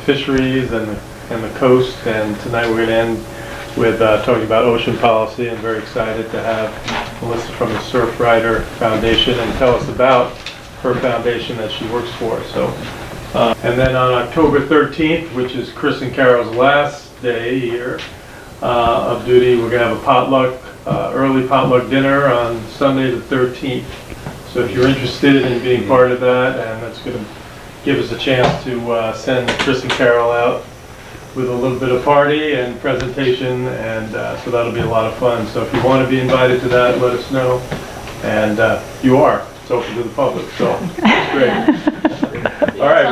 fisheries and the coast. And tonight we're going to end with talking about ocean policy. I'm very excited to have Melissa from the Surfrider Foundation and tell us about her foundation that she works for. So, and then on October 13th, which is Chris and Carol's last day here of duty, we're going to have a potluck, early potluck dinner on Sunday the 13th. So if you're interested in being part of that, and that's going to give us a chance to send Chris and Carol out with a little bit of party and presentation, and so that'll be a lot of fun. So if you want to be invited to that, let us know. And you are. It's open to the public, so it's great. All right,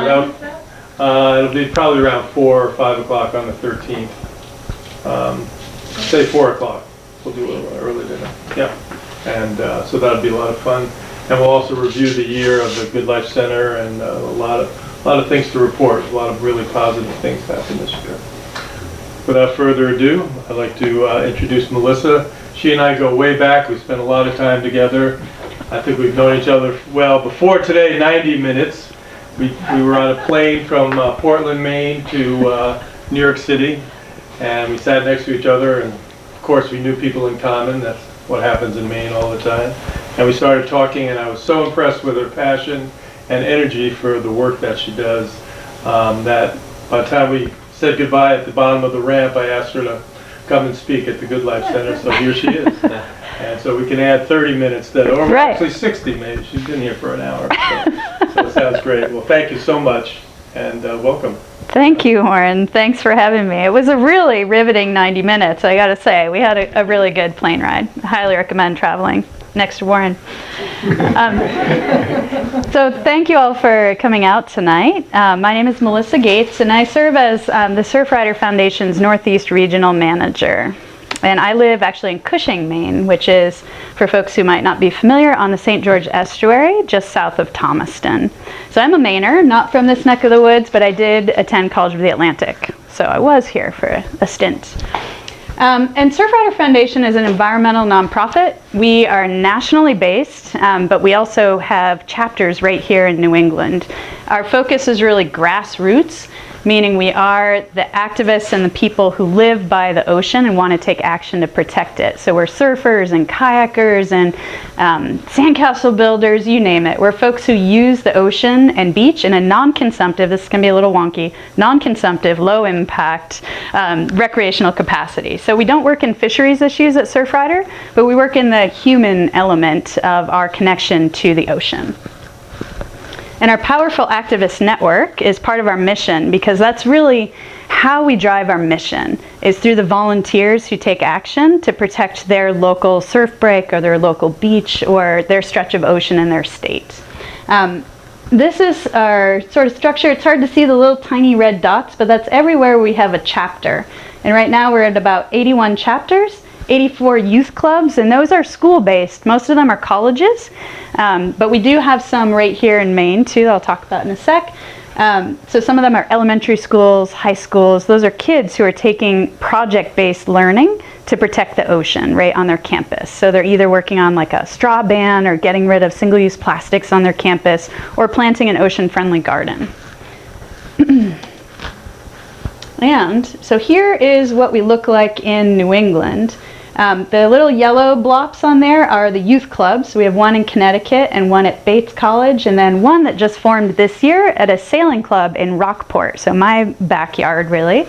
it'll be probably around 4 or 5 o'clock on the 13th. Say 4 o'clock. We'll do a little early dinner. Yeah. And so that'll be a lot of fun. And we'll also review the year of the Good Life Center, and a lot of things to report. A lot of really positive things happened this year. Without further ado, I'd like to introduce Melissa. She and I go way back. We spent a lot of time together. I think we've known each other well before today, 90 minutes. We were on a plane from Portland, Maine to New York City, and we sat next to each other, and of course we knew people in common. That's what happens in Maine all the time. And we started talking, and I was so impressed with her passion and energy for the work that she does, that by the time we said goodbye at the bottom of the ramp, I asked her to come and speak at the Good Life Center, so here she is. And so we can add 30 minutes, or actually 60 maybe. She's been here for an hour, so it sounds great. Well, thank you so much, and welcome. Thank you, Warren. Thanks for having me. It was a really riveting 90 minutes, I gotta say. We had a really good plane ride. I highly recommend traveling next to Warren. So thank you all for coming out tonight. My name is Melissa Gates, and I serve as the Surfrider Foundation's Northeast Regional Manager. And I live actually in Cushing, Maine, which is, for folks who might not be familiar, on the St. George Estuary, just south of Thomaston. So I'm a Mainer, not from this neck of the woods, but I did attend College of the Atlantic. So I was here for a stint. And Surfrider Foundation is an environmental nonprofit. We are nationally based, but we also have chapters right here in New England. Our focus is really grassroots, meaning we are the activists and the people who live by the ocean and want to take action to protect it. So we're surfers and kayakers and sandcastle builders, you name it. We're folks who use the ocean and beach in a non-consumptive, this can be a little wonky, non-consumptive, low impact, recreational capacity. So we don't work in fisheries issues at Surfrider, but we work in the human element of our connection to the ocean. And our powerful activist network is part of our mission, because that's really how we drive our mission, is through the volunteers who take action to protect their local surf break or their local beach or their stretch of ocean in their state. This is our sort of structure. It's hard to see the little tiny red dots, but that's everywhere we have a chapter. And right now we're at about 81 chapters. 84 youth clubs, and those are school-based. Most of them are colleges, but we do have some right here in Maine too that I'll talk about in a sec. So some of them are elementary schools, high schools. Those are kids who are taking project-based learning to protect the ocean right on their campus. So they're either working on like a straw ban or getting rid of single-use plastics on their campus or planting an ocean-friendly garden. And so here is what we look like in New England. The little yellow blops on there are the youth clubs. We have one in Connecticut and one at Bates College, and then one that just formed this year at a sailing club in Rockport, so my backyard really,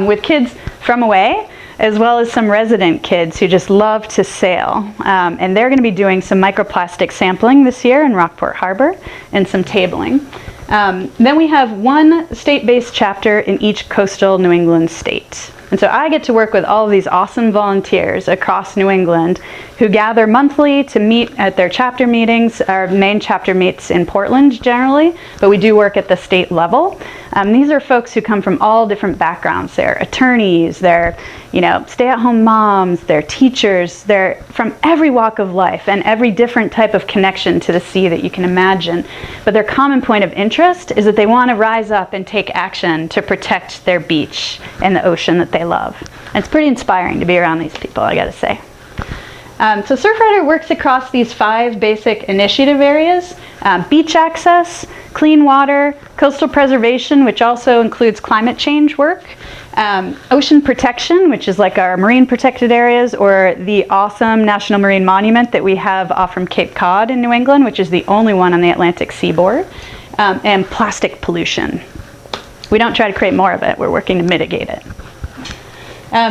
with kids from away, as well as some resident kids who just love to sail. And they're going to be doing some microplastic sampling this year in Rockport Harbor and some tabling. Then we have one state-based chapter in each coastal New England state. And so I get to work with all of these awesome volunteers across New England who gather monthly to meet at their chapter meetings. Our main chapter meets in Portland generally, but we do work at the state level. These are folks who come from all different backgrounds. They're attorneys, they're stay-at-home moms, they're teachers, they're from every walk of life and every different type of connection to the sea that you can imagine. But their common point of interest is that they want to rise up and take action to protect their beach and the ocean that they love. And it's pretty inspiring to be around these people, I gotta say. So Surfrider works across these 5 basic initiative areas: beach access, clean water, coastal preservation, which also includes climate change work, ocean protection, which is like our marine protected areas, or the awesome National Marine Monument that we have off from Cape Cod in New England, which is the only one on the Atlantic seaboard, and plastic pollution. We don't try to create more of it, we're working to mitigate it.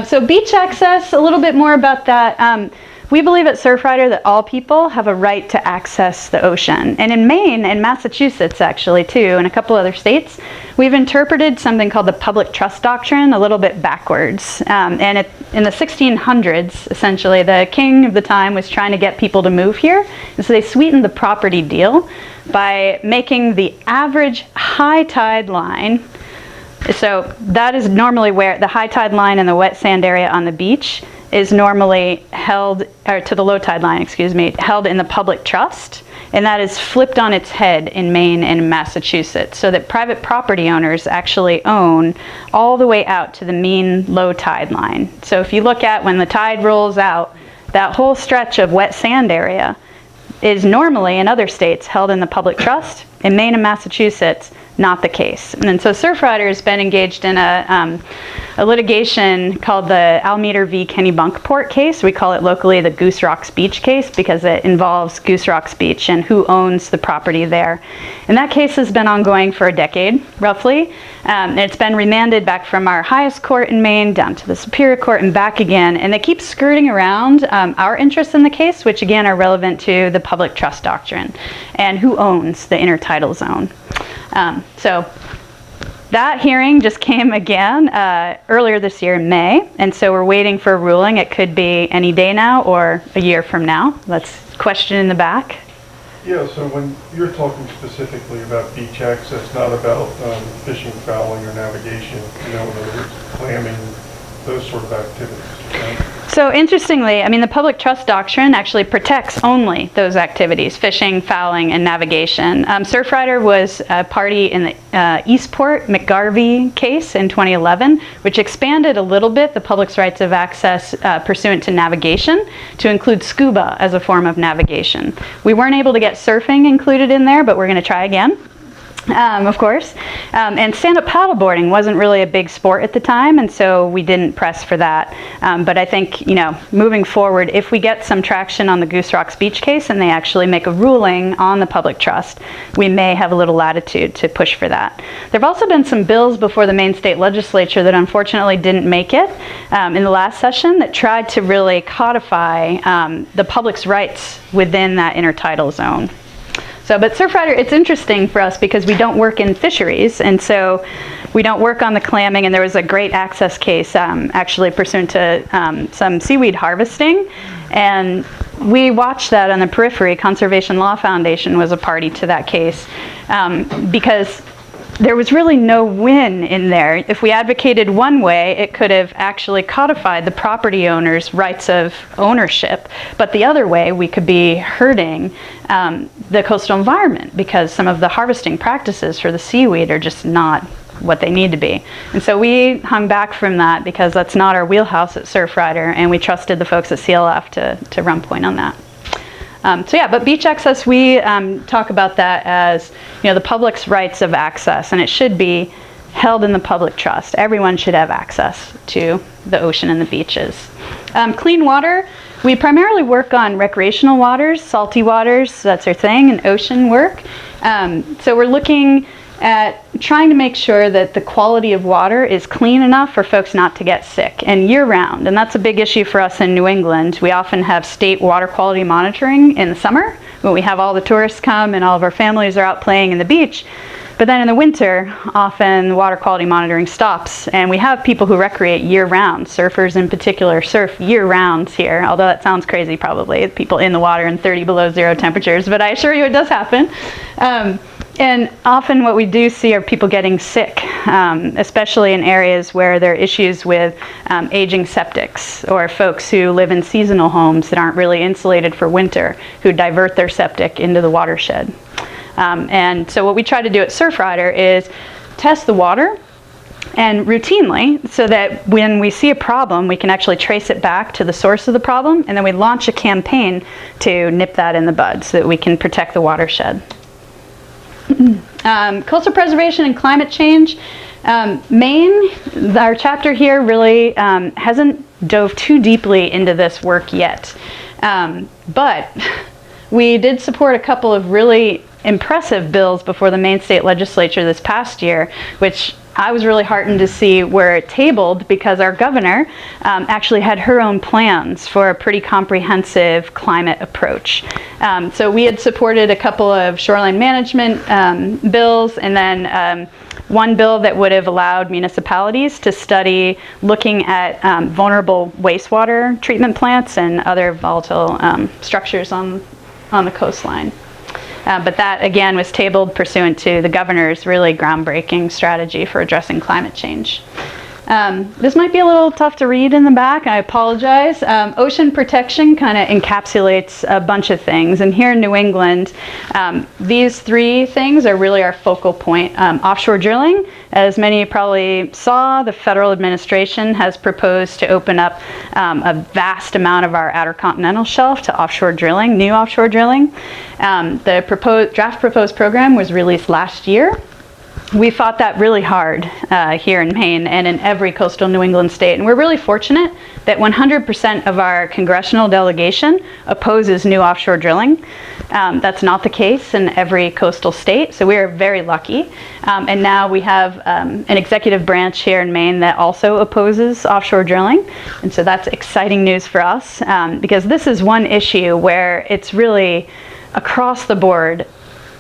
So beach access, a little bit more about that. We believe at Surfrider that all people have a right to access the ocean. And in Maine and Massachusetts, actually, too, and a couple other states, we've interpreted something called the public trust doctrine a little bit backwards. In the 1600s, essentially, the king of the time was trying to get people to move here. And so they sweetened the property deal by making the average high tide line. So that is normally where the high tide line and the wet sand area on the beach is normally held, or to the low tide line, excuse me, held in the public trust. And that is flipped on its head in Maine and Massachusetts, so that private property owners actually own all the way out to the mean low tide line. So if you look at when the tide rolls out, that whole stretch of wet sand area is normally in other states held in the public trust. In Maine and Massachusetts, not the case. And so Surfrider has been engaged in a litigation called the Almeter v. Kennebunkport case. We call it locally the Goose Rocks Beach case because it involves Goose Rocks Beach and who owns the property there. And that case has been ongoing for a decade, roughly. It's been remanded back from our highest court in Maine down to the Superior Court and back again. And they keep skirting around our interests in the case, which again are relevant to the public trust doctrine and who owns the intertidal zone. So that hearing just came again earlier this year in May, and so we're waiting for a ruling. It could be any day now or a year from now. That's question in the back. Yeah, so when you're talking specifically about beach access, not about fishing, fouling, or navigation, in other words, clamming, those sort of activities, right? So interestingly, I mean, the public trust doctrine actually protects only those activities: fishing, fouling, and navigation. Surfrider was a party in the Eastport McGarvey case in 2011, which expanded a little bit the public's rights of access pursuant to navigation to include scuba as a form of navigation. We weren't able to get surfing included in there, but we're going to try again. Of course. And stand-up paddleboarding wasn't really a big sport at the time, and so we didn't press for that. But I think, you know, moving forward, if we get some traction on the Goose Rocks Beach case and they actually make a ruling on the public trust, we may have a little latitude to push for that. There have also been some bills before the Maine State Legislature that unfortunately didn't make it in the last session that tried to really codify the public's rights within that intertidal zone. So, but Surfrider, it's interesting for us because we don't work in fisheries, and so we don't work on the clamming, and there was a great access case actually pursuant to some seaweed harvesting, and we watched that on the periphery. Conservation Law Foundation was a party to that case because there was really no win in there. If we advocated one way, it could have actually codified the property owner's rights of ownership, but the other way, we could be hurting the coastal environment because some of the harvesting practices for the seaweed are just not what they need to be. And so we hung back from that because that's not our wheelhouse at Surfrider, and we trusted the folks at CLF to run point on that. So yeah, but beach access, we talk about that as, you know, the public's rights of access, and it should be held in the public trust. Everyone should have access to the ocean and the beaches. Clean water, we primarily work on recreational waters, salty waters, that's our thing, and ocean work. So we're looking at trying to make sure that the quality of water is clean enough for folks not to get sick, and year-round. And that's a big issue for us in New England. We often have state water quality monitoring in the summer when we have all the tourists come and all of our families are out playing in the beach. But then in the winter, often the water quality monitoring stops, and we have people who recreate year-round. Surfers in particular surf year-round here, although that sounds crazy probably, people in the water in 30 below zero temperatures, but I assure you it does happen. And often what we do see are people getting sick, especially in areas where there are issues with aging septics, or folks who live in seasonal homes that aren't really insulated for winter, who divert their septic into the watershed. And so what we try to do at Surfrider is test the water and routinely, so that when we see a problem, we can actually trace it back to the source of the problem, and then we launch a campaign to nip that in the bud so that we can protect the watershed. Coastal preservation and climate change. Maine, our chapter here really hasn't dove too deeply into this work yet, but we did support a couple of really impressive bills before the Maine State Legislature this past year, which I was really heartened to see were tabled because our governor actually had her own plans for a pretty comprehensive climate approach. So we had supported a couple of shoreline management bills, and then one bill that would have allowed municipalities to study looking at vulnerable wastewater treatment plants and other volatile structures on the coastline. But that, again, was tabled pursuant to the governor's really groundbreaking strategy for addressing climate change. This might be a little tough to read in the back, I apologize. Ocean protection kind of encapsulates a bunch of things. And here in New England, these three things are really our focal point. Offshore drilling, as many of you probably saw, the federal administration has proposed to open up a vast amount of our outer continental shelf to offshore drilling, new offshore drilling. The draft proposed program was released last year. We fought that really hard here in Maine and in every coastal New England state. And we're really fortunate that 100% of our congressional delegation opposes new offshore drilling. That's not the case in every coastal state, so we are very lucky. And now we have an executive branch here in Maine that also opposes offshore drilling. And so that's exciting news for us because this is one issue where it's really across the board.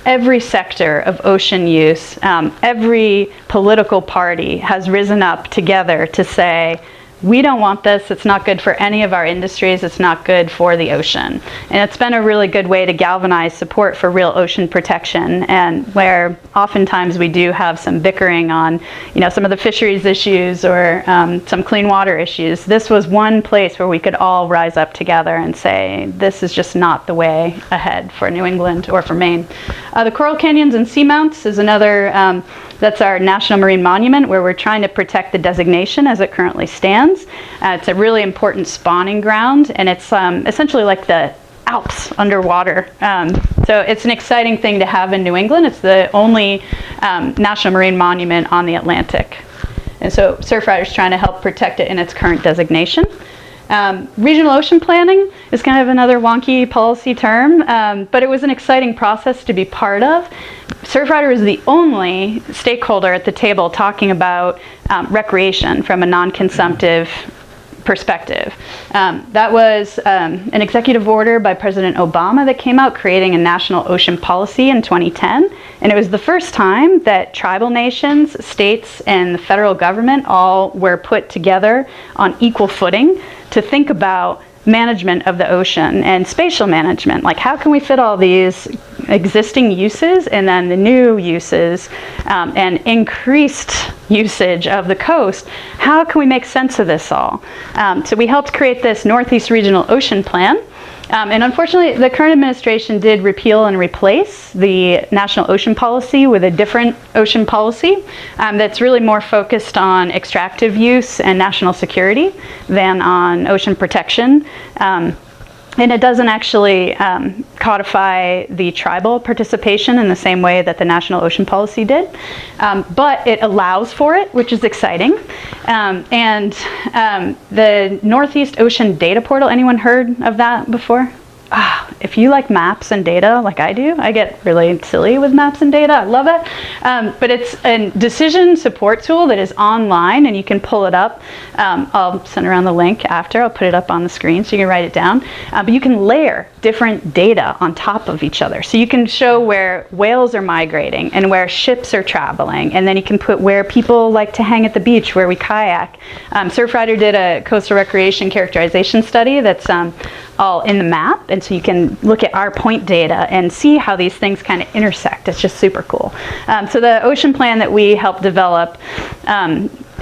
Every sector of ocean use, every political party has risen up together to say, we don't want this, it's not good for any of our industries, it's not good for the ocean. And it's been a really good way to galvanize support for real ocean protection, and where oftentimes we do have some bickering on, some of the fisheries issues or some clean water issues. This was one place where we could all rise up together and say, this is just not the way ahead for New England or for Maine. The coral canyons and seamounts is another, that's our National Marine Monument, where we're trying to protect the designation as it currently stands. It's a really important spawning ground, and it's essentially like the Alps underwater. So it's an exciting thing to have in New England. It's the only National Marine Monument on the Atlantic. And so Surfrider's trying to help protect it in its current designation. Regional ocean planning is kind of another wonky policy term, but it was an exciting process to be part of. Surfrider is the only stakeholder at the table talking about recreation from a non-consumptive perspective. That was an executive order by President Obama that came out creating a national ocean policy in 2010. And it was the first time that tribal nations, states, and the federal government all were put together on equal footing to think about management of the ocean and spatial management. Like, how can we fit all these existing uses and then the new uses and increased usage of the coast? How can we make sense of this all? So we helped create this Northeast Regional Ocean Plan. And unfortunately, the current administration did repeal and replace the National Ocean Policy with a different ocean policy that's really more focused on extractive use and national security than on ocean protection. And it doesn't actually codify the tribal participation in the same way that the National Ocean Policy did. But it allows for it, which is exciting. And the Northeast Ocean Data Portal, anyone heard of that before? If you like maps and data like I do, I get really silly with maps and data. I love it. But it's a decision support tool that is online, and you can pull it up. I'll send around the link after. I'll put it up on the screen so you can write it down. But you can layer different data on top of each other. So you can show where whales are migrating and where ships are traveling. And then you can put where people like to hang at the beach, where we kayak. Surfrider did a coastal recreation characterization study that's all in the map, and so you can look at our point data and see how these things kind of intersect. It's just super cool. So the ocean plan that we helped develop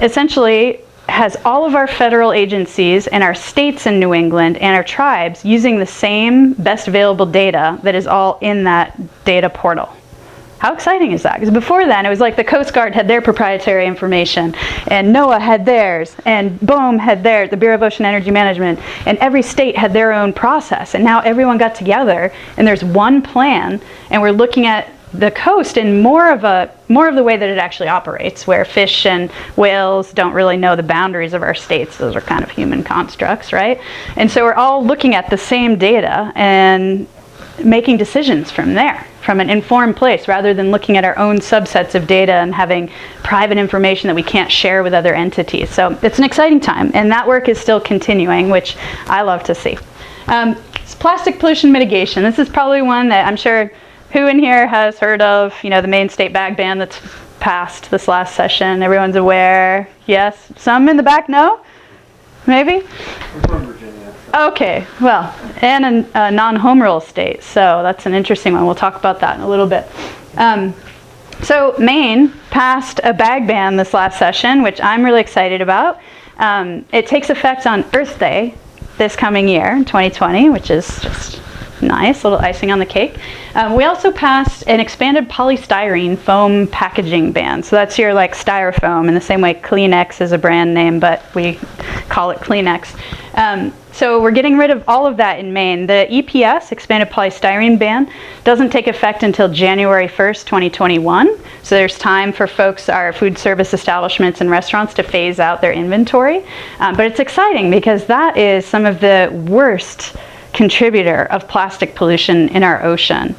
essentially has all of our federal agencies and our states in New England and our tribes using the same best available data that is all in that data portal. How exciting is that? Because before then, it was like the Coast Guard had their proprietary information, and NOAA had theirs, and BOEM had theirs, the Bureau of Ocean Energy Management, and every state had their own process. And now everyone got together, and there's one plan, and we're looking at the coast in more of the way that it actually operates, where fish and whales don't really know the boundaries of our states. Those are kind of human constructs, right? And so we're all looking at the same data and making decisions from there, from an informed place, rather than looking at our own subsets of data and having private information that we can't share with other entities. So it's an exciting time, and that work is still continuing, which I love to see. Plastic pollution mitigation. This is probably one that I'm sure who in here has heard of, the Maine state bag ban that's passed this last session. Everyone's aware. Yes. Some in the back, no? Maybe? I'm from Virginia. Okay, well, and a non-home rule state, so that's an interesting one. We'll talk about that in a little bit. So Maine passed a bag ban this last session, which I'm really excited about. It takes effect on Earth Day this coming year, 2020, which is just nice, little icing on the cake. We also passed an expanded polystyrene foam packaging ban. So that's your styrofoam, in the same way Kleenex is a brand name, but we call it Kleenex. So we're getting rid of all of that in Maine. The EPS, expanded polystyrene ban, doesn't take effect until January 1st, 2021. So there's time for folks, our food service establishments and restaurants, to phase out their inventory. But it's exciting because that is some of the worst contributor of plastic pollution in our ocean.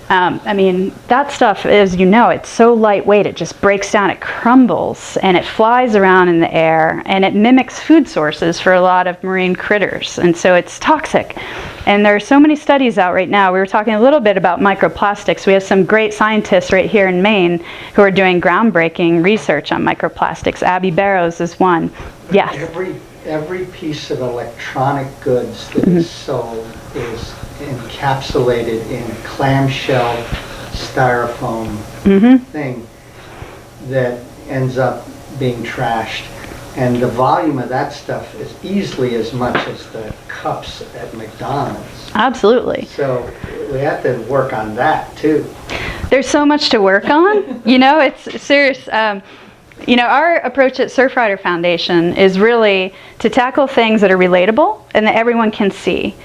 That stuff, as you know, it's so lightweight, it just breaks down, it crumbles, and it flies around in the air, and it mimics food sources for a lot of marine critters, and so it's toxic. And there are so many studies out right now. We were talking a little bit about microplastics. We have some great scientists right here in Maine who are doing groundbreaking research on microplastics. Abby Barrows is one. Yes? Every piece of electronic goods that is sold is encapsulated in a clamshell styrofoam thing that ends up being trashed. And the volume of that stuff is easily as much as the cups at McDonald's. Absolutely. So we have to work on that too. There's so much to work on. It's serious. Our approach at Surfrider Foundation is really to tackle things that are relatable and that everyone can see.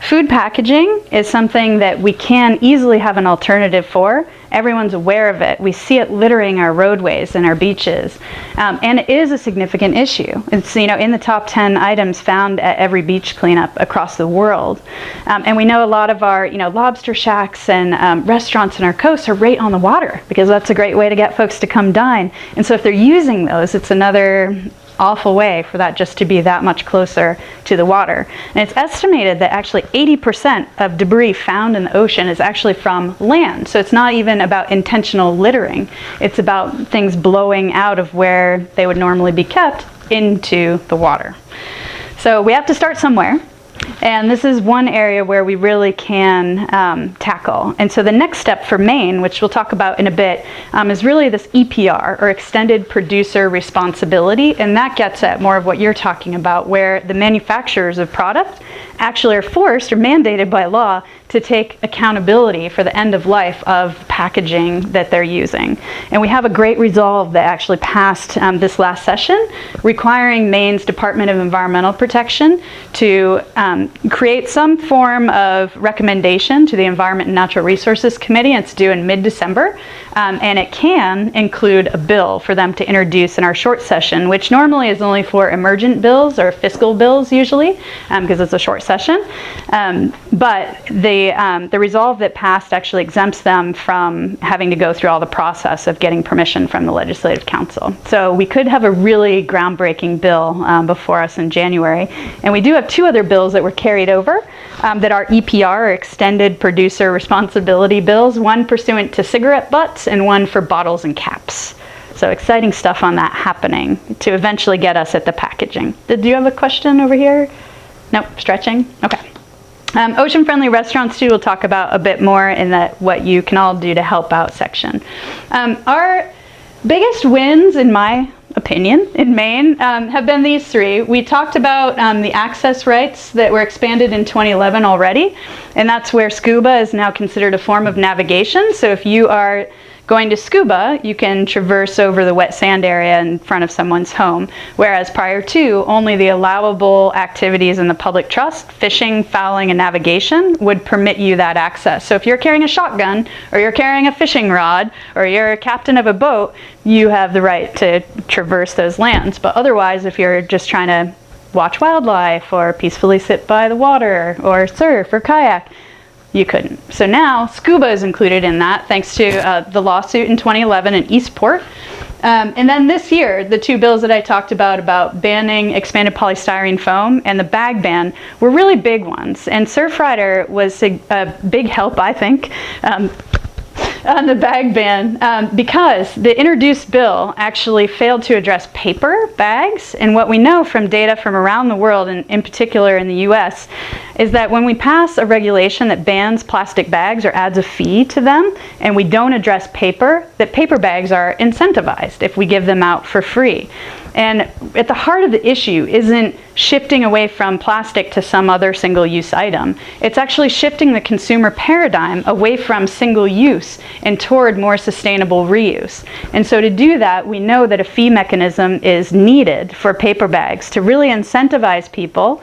Food packaging is something that we can easily have an alternative for. Everyone's aware of it. We see it littering our roadways and our beaches. And it is a significant issue. It's, in the top 10 items found at every beach cleanup across the world. And we know a lot of our, lobster shacks and restaurants in our coast are right on the water, because that's a great way to get folks to come dine. And so if they're using those, it's another awful way for that just to be that much closer to the water. And it's estimated that actually 80% of debris found in the ocean is actually from land. So it's not even about intentional littering. It's about things blowing out of where they would normally be kept into the water. So we have to start somewhere. And this is one area where we really can tackle. And so the next step for Maine, which we'll talk about in a bit, is really this EPR, or Extended Producer Responsibility. And that gets at more of what you're talking about, where the manufacturers of product actually are forced or mandated by law to take accountability for the end of life of packaging that they're using. And we have a great resolve that actually passed this last session, requiring Maine's Department of Environmental Protection to create some form of recommendation to the Environment and Natural Resources Committee. It's due in mid-December, and it can include a bill for them to introduce in our short session, which normally is only for emergent bills or fiscal bills usually, because it's a short session. But the resolve that passed actually exempts them from having to go through all the process of getting permission from the Legislative Council. So we could have a really groundbreaking bill before us in January. And we do have two other bills that were carried over that are EPR, or Extended Producer Responsibility bills, one pursuant to cigarette butts and one for bottles and caps. So exciting stuff on that happening to eventually get us at the packaging. Do you have a question over here? Nope, stretching? Okay. Ocean-friendly restaurants, too, we'll talk about a bit more in that what you can all do to help out section. Our biggest wins, in my opinion in Maine, have been these three. We talked about the access rights that were expanded in 2011 already, and that's where scuba is now considered a form of navigation. So if you are going to scuba, you can traverse over the wet sand area in front of someone's home, whereas prior to, only the allowable activities in the public trust, fishing, fouling, and navigation, would permit you that access. So if you're carrying a shotgun, or you're carrying a fishing rod, or you're a captain of a boat, you have the right to traverse those lands. But otherwise, if you're just trying to watch wildlife, or peacefully sit by the water, or surf, or kayak, you couldn't. So now scuba is included in that, thanks to the lawsuit in 2011 in Eastport. And then this year, the two bills that I talked about banning expanded polystyrene foam and the bag ban, were really big ones. And Surfrider was a big help, I think, on the bag ban, because the introduced bill actually failed to address paper bags. And what we know from data from around the world, and in particular in the US, is that when we pass a regulation that bans plastic bags or adds a fee to them, and we don't address paper, that paper bags are incentivized if we give them out for free. And at the heart of the issue isn't shifting away from plastic to some other single-use item. It's actually shifting the consumer paradigm away from single-use and toward more sustainable reuse. And so to do that, we know that a fee mechanism is needed for paper bags to really incentivize people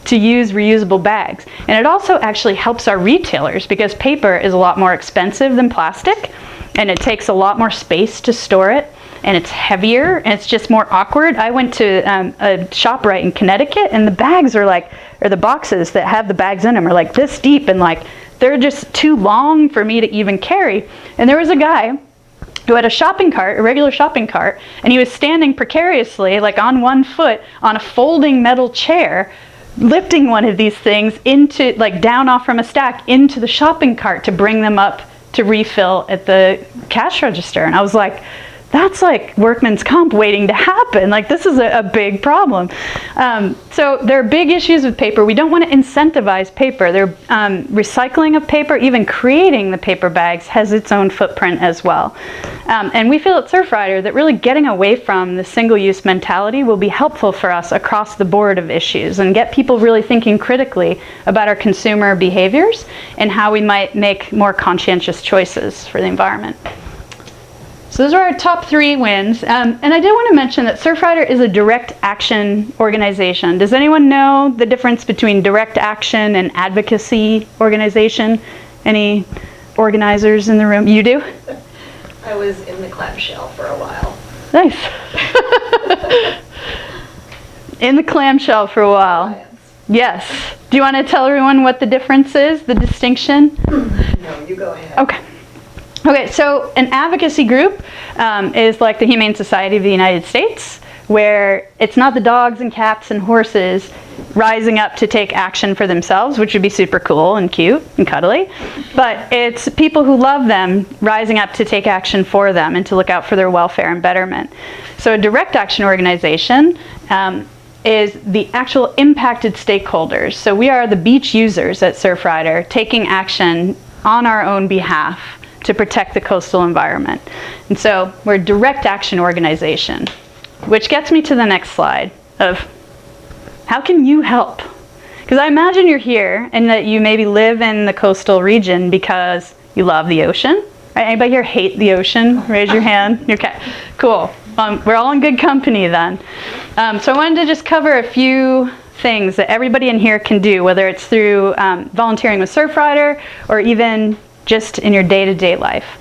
to use reusable bags. And it also actually helps our retailers, because paper is a lot more expensive than plastic, and it takes a lot more space to store it, and it's heavier, and it's just more awkward. I went to a ShopRite in Connecticut, and the bags are like, or the boxes that have the bags in them are like this deep, and like they're just too long for me to even carry. And there was a guy who had a shopping cart, a regular shopping cart, and he was standing precariously, like on one foot, on a folding metal chair, lifting one of these things into, like down off from a stack into the shopping cart to bring them up to refill at the cash register. And I was like, that's like workman's comp waiting to happen. Like, this is a big problem. So there are big issues with paper. We don't want to incentivize paper. Recycling of paper, even creating the paper bags, has its own footprint as well. And we feel at Surfrider that really getting away from the single-use mentality will be helpful for us across the board of issues, and get people really thinking critically about our consumer behaviors and how we might make more conscientious choices for the environment. So those are our top 3 wins. And I did want to mention that Surfrider is a direct action organization. Does anyone know the difference between direct action and advocacy organization? Any organizers in the room? You do? I was in the clamshell for a while. Nice. In the clamshell for a while. Science. Yes. Do you want to tell everyone what the difference is, the distinction? No, you go ahead. Okay. Okay, so an advocacy group is like the Humane Society of the United States, where it's not the dogs and cats and horses rising up to take action for themselves, which would be super cool and cute and cuddly, but it's people who love them rising up to take action for them and to look out for their welfare and betterment. So a direct action organization is the actual impacted stakeholders. So we are the beach users at Surfrider, taking action on our own behalf to protect the coastal environment. And so we're a direct action organization, which gets me to the next slide of how can you help? Because I imagine you're here and that you maybe live in the coastal region because you love the ocean. Right? Anybody here hate the ocean? Raise your hand. Okay, cool. We're all in good company then. So I wanted to just cover a few things that everybody in here can do, whether it's through volunteering with Surfrider or even just in your day-to-day life.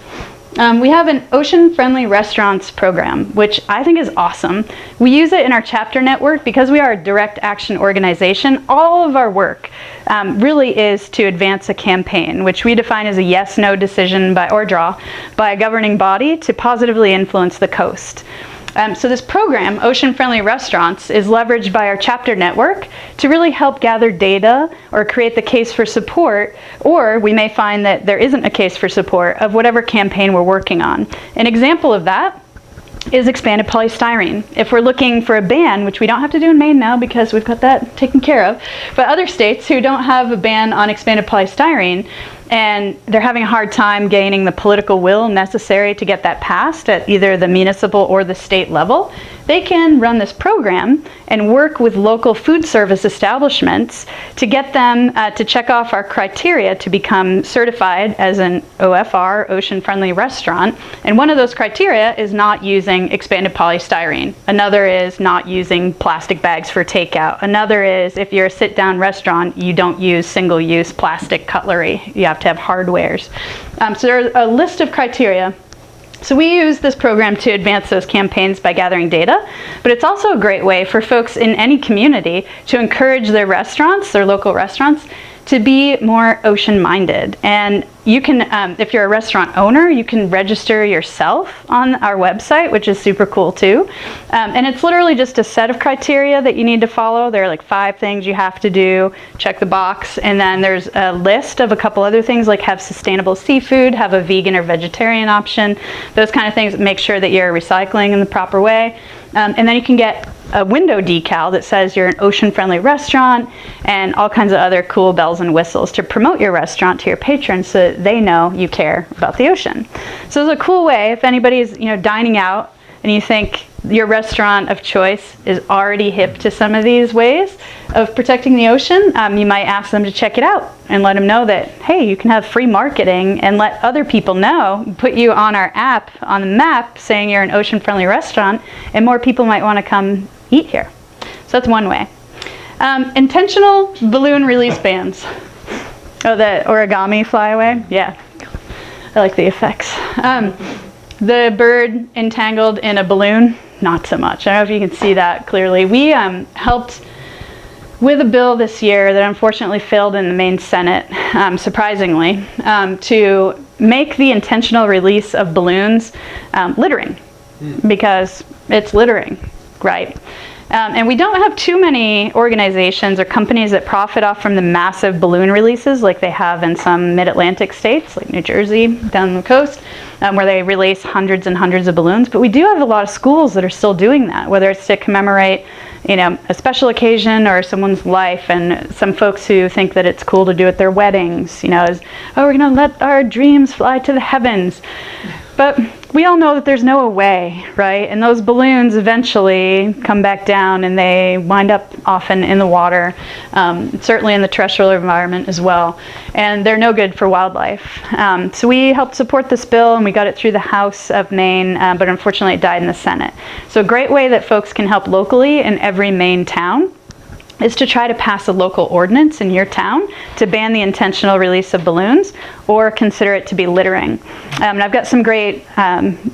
We have an ocean-friendly restaurants program, which I think is awesome. We use it in our chapter network because we are a direct action organization. All of our work really is to advance a campaign, which we define as a yes-no decision by a governing body to positively influence the coast. So this program, Ocean Friendly Restaurants, is leveraged by our chapter network to really help gather data or create the case for support, or we may find that there isn't a case for support of whatever campaign we're working on. An example of that is expanded polystyrene. If we're looking for a ban, which we don't have to do in Maine now because we've got that taken care of, but other states who don't have a ban on expanded polystyrene, and they're having a hard time gaining the political will necessary to get that passed at either the municipal or the state level, they can run this program and work with local food service establishments to get them to check off our criteria to become certified as an OFR, ocean-friendly restaurant. And one of those criteria is not using expanded polystyrene. Another is not using plastic bags for takeout. Another is if you're a sit-down restaurant, you don't use single-use plastic cutlery. You have to have hardwares. So there's a list of criteria. So we use this program to advance those campaigns by gathering data, but it's also a great way for folks in any community to encourage their restaurants, their local restaurants, to be more ocean-minded. And you can, if you're a restaurant owner, you can register yourself on our website, which is super cool too. And it's literally just a set of criteria that you need to follow. There are like 5 things you have to do, check the box, and then there's a list of a couple other things like have sustainable seafood, have a vegan or vegetarian option, those kind of things. Make sure that you're recycling in the proper way. And then you can get a window decal that says you're an ocean-friendly restaurant and all kinds of other cool bells and whistles to promote your restaurant to your patrons so that they know you care about the ocean. So it's a cool way if anybody's dining out and you think your restaurant of choice is already hip to some of these ways of protecting the ocean, you might ask them to check it out and let them know that, hey, you can have free marketing and let other people know, put you on our app on the map saying you're an ocean-friendly restaurant, and more people might want to come eat here. So that's one way. Intentional balloon release bans. Oh, the origami flyaway? Yeah, I like the effects. The bird entangled in a balloon, not so much. I don't know if you can see that clearly. We helped with a bill this year that unfortunately failed in the Maine Senate, surprisingly, to make the intentional release of balloons littering, because it's littering, right? And we don't have too many organizations or companies that profit off from the massive balloon releases like they have in some mid-Atlantic states, like New Jersey, down the coast, where they release hundreds and hundreds of balloons. But we do have a lot of schools that are still doing that, whether it's to commemorate a special occasion or someone's life, and some folks who think that it's cool to do at their weddings, we're going to let our dreams fly to the heavens. But we all know that there's no way, right? And those balloons eventually come back down and they wind up often in the water, certainly in the terrestrial environment as well. And they're no good for wildlife. So we helped support this bill and we got it through the House of Maine, but unfortunately it died in the Senate. So a great way that folks can help locally in every Maine town is to try to pass a local ordinance in your town to ban the intentional release of balloons or consider it to be littering. And I've got some great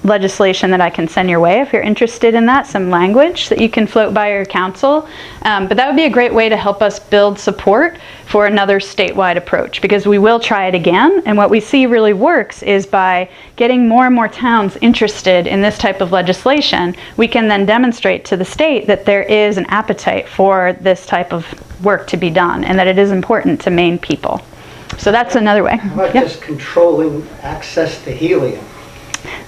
legislation that I can send your way if you're interested in that, some language that you can float by your council. But that would be a great way to help us build support for another statewide approach, because we will try it again. And what we see really works is by getting more and more towns interested in this type of legislation, we can then demonstrate to the state that there is an appetite for this type of work to be done and that it is important to Maine people. So that's another way. How about just controlling access to helium?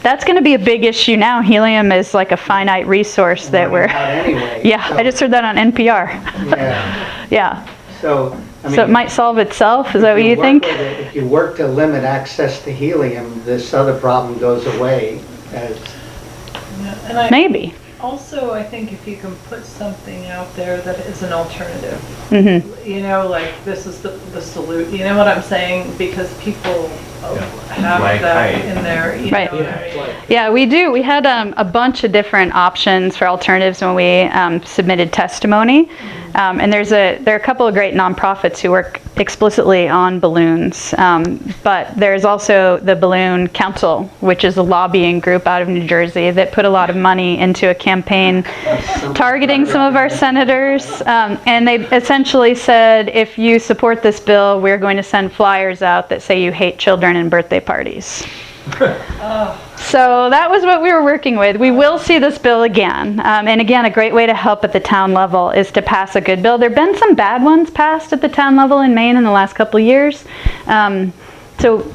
That's going to be a big issue now. Helium is like a finite resource that we're... Anyway, yeah, so, I just heard that on NPR. Yeah. Yeah. So, I mean, So it might solve itself, is that what you think? If you work to limit access to helium, this other problem goes away. And Maybe. also, I think if you can put something out there that is an alternative, Mm-hmm. like this is the solution, you know what I'm saying? Because people have Like that height. in there. Right. What I mean? Yeah, we do. We had a bunch of different options for alternatives when we submitted testimony. And there are a couple of great nonprofits who work explicitly on balloons. But there's also the Balloon Council, which is a lobbying group out of New Jersey that put a lot of money into a campaign targeting some of our senators. And they essentially said, if you support this bill, we're going to send flyers out that say you hate children and birthday parties. So that was what we were working with. We will see this bill again. And again, a great way to help at the town level is to pass a good bill. There have been some bad ones passed at the town level in Maine in the last couple of years. So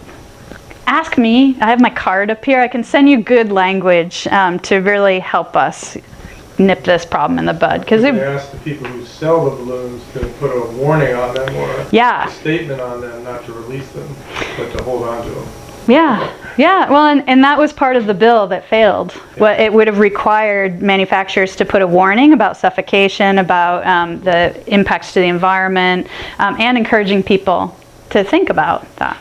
ask me. I have my card up here. I can send you good language to really help us nip this problem in the bud. Because They ask the people who sell the balloons to put a warning on them or a yeah. statement on them not to release them, but to hold on to them. Yeah, yeah. Well, and that was part of the bill that failed. What it would have required manufacturers to put a warning about suffocation, about the impacts to the environment, and encouraging people to think about that.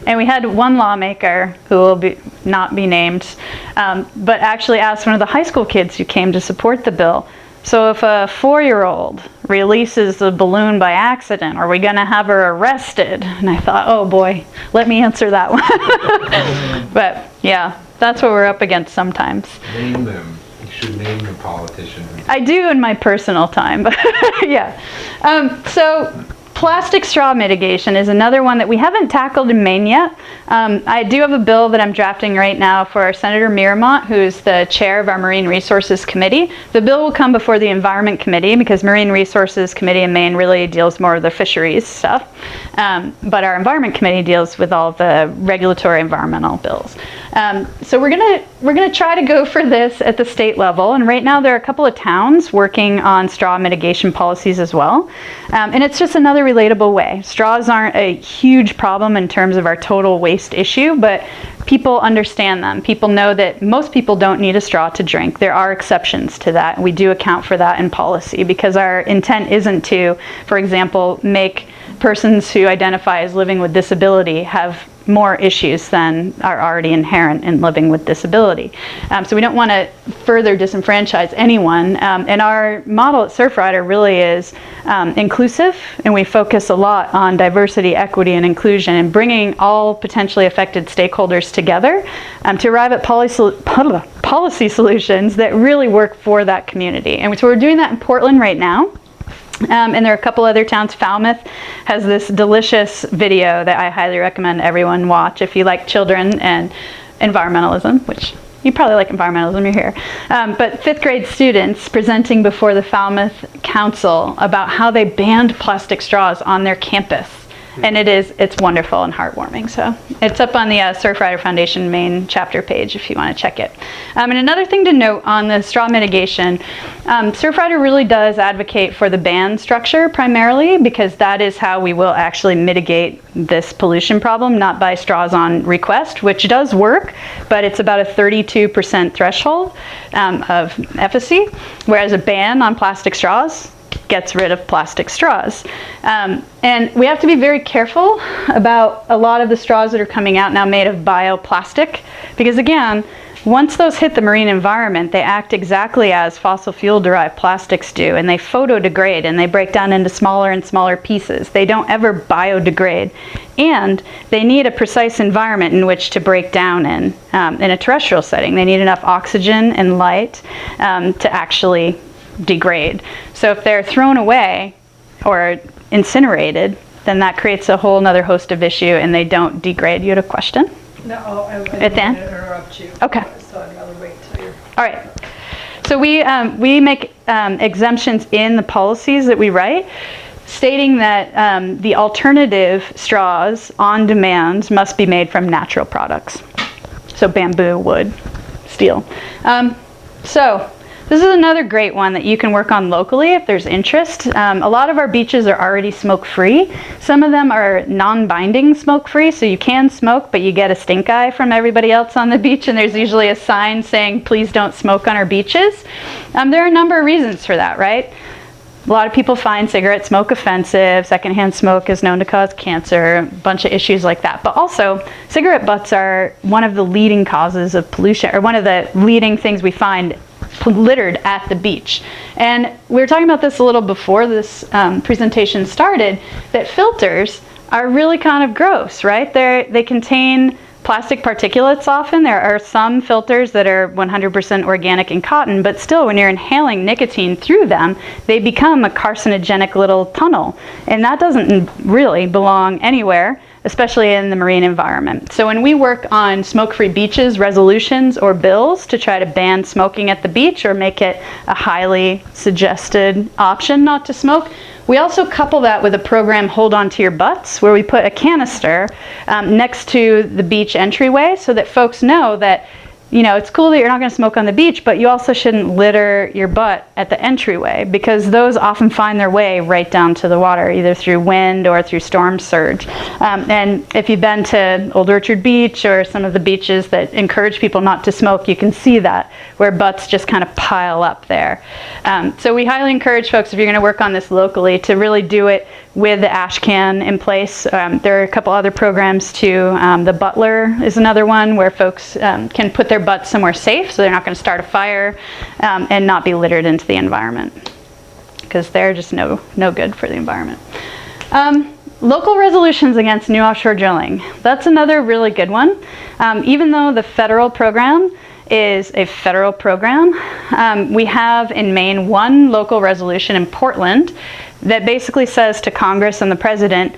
And we had one lawmaker who will not be named, but actually asked one of the high school kids who came to support the bill, so if a 4-year-old releases a balloon by accident, are we going to have her arrested? And I thought, oh boy, let me answer that one. But yeah, that's what we're up against sometimes. Name them. You should name the politician. I do in my personal time, but yeah. So plastic straw mitigation is another one that we haven't tackled in Maine yet. I do have a bill that I'm drafting right now for Senator Miramont, who's the chair of our Marine Resources Committee. The bill will come before the Environment Committee because Marine Resources Committee in Maine really deals more with the fisheries stuff. But our Environment Committee deals with all the regulatory environmental bills. So we're gonna try to go for this at the state level, and right now there are a couple of towns working on straw mitigation policies as well. And it's just another relatable way. Straws aren't a huge problem in terms of our total waste issue, but people understand them. People know that most people don't need a straw to drink. There are exceptions to that. We do account for that in policy because our intent isn't to, for example, make persons who identify as living with disability have more issues than are already inherent in living with disability. So we don't want to further disenfranchise anyone. And our model at Surfrider really is inclusive, and we focus a lot on diversity, equity, and inclusion, and bringing all potentially affected stakeholders together to arrive at policy solutions that really work for that community. And so we're doing that in Portland right now. And there are a couple other towns. Falmouth has this delicious video that I highly recommend everyone watch if you like children and environmentalism, which you probably like environmentalism, you're here. But 5th grade students presenting before the Falmouth Council about how they banned plastic straws on their campus. And it's wonderful and heartwarming. So it's up on the Surfrider Foundation main chapter page if you want to check it. And another thing to note on the straw mitigation, Surfrider really does advocate for the ban structure primarily because that is how we will actually mitigate this pollution problem, not by straws on request, which does work, but it's about a 32% threshold of efficacy, whereas a ban on plastic straws gets rid of plastic straws. And we have to be very careful about a lot of the straws that are coming out now made of bioplastic, because again, once those hit the marine environment, they act exactly as fossil fuel derived plastics do, and they photodegrade and they break down into smaller and smaller pieces. They don't ever biodegrade, and they need a precise environment in which to break down in a terrestrial setting. They need enough oxygen and light to actually degrade. So if they're thrown away or incinerated, then that creates a whole other host of issue and they don't degrade. You had a question? No, I At didn't the end? want to interrupt you. Okay. So I'd rather wait till you're... All right. So we make exemptions in the policies that we write, stating that the alternative straws on demand must be made from natural products. So bamboo, wood, steel. So this is another great one that you can work on locally if there's interest. A lot of our beaches are already smoke-free. Some of them are non-binding smoke-free, so you can smoke, but you get a stink eye from everybody else on the beach, and there's usually a sign saying, please don't smoke on our beaches. There are a number of reasons for that, right? A lot of people find cigarette smoke offensive. Secondhand smoke is known to cause cancer, a bunch of issues like that. But also, cigarette butts are one of the leading causes of pollution, or one of the leading things we find littered at the beach. And we were talking about this a little before this presentation started, that filters are really kind of gross, right? They contain plastic particulates often. There are some filters that are 100% organic and cotton, but still when you're inhaling nicotine through them, they become a carcinogenic little tunnel. And that doesn't really belong anywhere, especially in the marine environment. So when we work on smoke-free beaches resolutions or bills to try to ban smoking at the beach or make it a highly suggested option not to smoke, we also couple that with a program, Hold On To Your Butts, where we put a canister next to the beach entryway so that folks know that you know, it's cool that you're not going to smoke on the beach, but you also shouldn't litter your butt at the entryway, because those often find their way right down to the water, either through wind or through storm surge. And if you've been to Old Orchard Beach or some of the beaches that encourage people not to smoke, you can see that, where butts just kind of pile up there. So we highly encourage folks, if you're going to work on this locally, to really do it with the ash can in place. There are a couple other programs too. The Butler is another one where folks can put their butts somewhere safe, so they're not going to start a fire and not be littered into the environment, because they're just no good for the environment. Local resolutions against new offshore drilling. That's another really good one. Even though the federal program is a federal program, we have in Maine one local resolution in Portland that basically says to Congress and the President,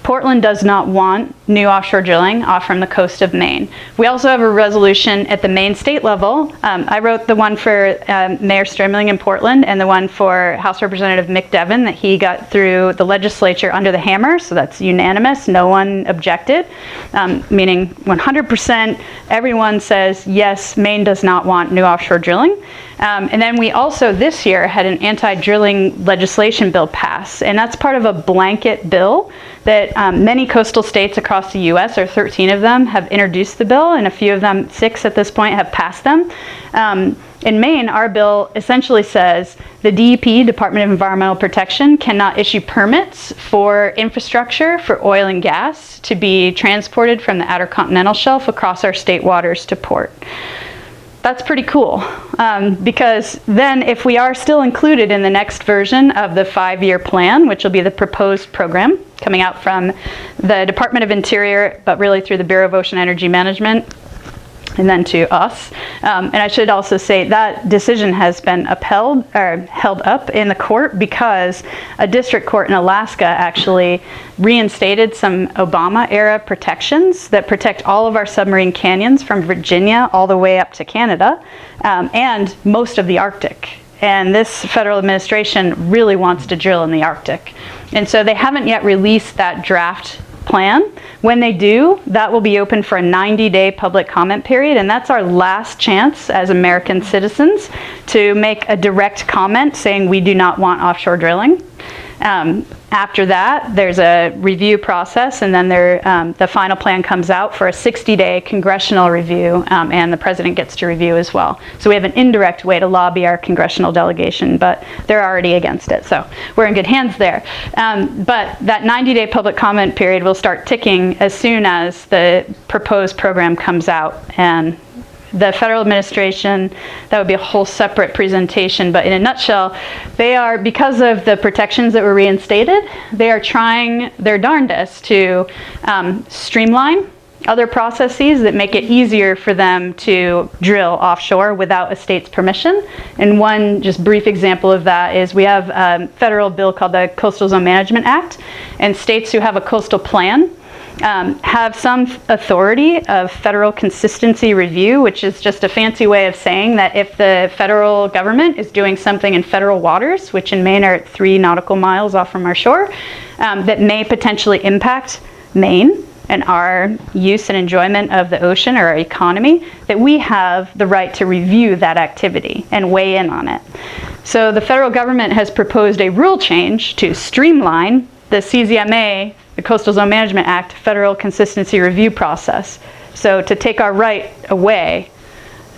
Portland does not want new offshore drilling off from the coast of Maine. We also have a resolution at the Maine state level. I wrote the one for Mayor Sturmling in Portland, and the one for House Representative Mick Devon that he got through the legislature under the hammer, so that's unanimous, no one objected, meaning 100% everyone says, yes, Maine does not want new offshore drilling. And then we also this year had an anti-drilling legislation bill pass, and that's part of a blanket bill that many coastal states across the U.S., or 13 of them, have introduced the bill, and a few of them, 6 at this point, have passed them. In Maine, our bill essentially says the DEP, Department of Environmental Protection, cannot issue permits for infrastructure for oil and gas to be transported from the outer continental shelf across our state waters to port. That's pretty cool, because then if we are still included in the next version of the 5-year plan, which will be the proposed program coming out from the Department of Interior, but really through the Bureau of Ocean Energy Management, and then to us. And I should also say that decision has been upheld or held up in the court because a district court in Alaska actually reinstated some Obama-era protections that protect all of our submarine canyons from Virginia all the way up to Canada, and most of the Arctic. And this federal administration really wants to drill in the Arctic. And so they haven't yet released that draft plan. When they do, that will be open for a 90-day public comment period, and that's our last chance as American citizens to make a direct comment saying we do not want offshore drilling. After that, there's a review process, and then the final plan comes out for a 60-day congressional review, and the president gets to review as well. So we have an indirect way to lobby our congressional delegation, but they're already against it, so we're in good hands there. But that 90-day public comment period will start ticking as soon as the proposed program comes out, and the federal administration, that would be a whole separate presentation, but in a nutshell, they are, because of the protections that were reinstated, they are trying their darndest to streamline other processes that make it easier for them to drill offshore without a state's permission. And one just brief example of that is we have a federal bill called the Coastal Zone Management Act, and states who have a coastal plan have some authority of federal consistency review, which is just a fancy way of saying that if the federal government is doing something in federal waters, which in Maine are 3 nautical miles off from our shore, that may potentially impact Maine and our use and enjoyment of the ocean or our economy, that we have the right to review that activity and weigh in on it. So the federal government has proposed a rule change to streamline the CZMA, the Coastal Zone Management Act, federal consistency review process. So to take our right away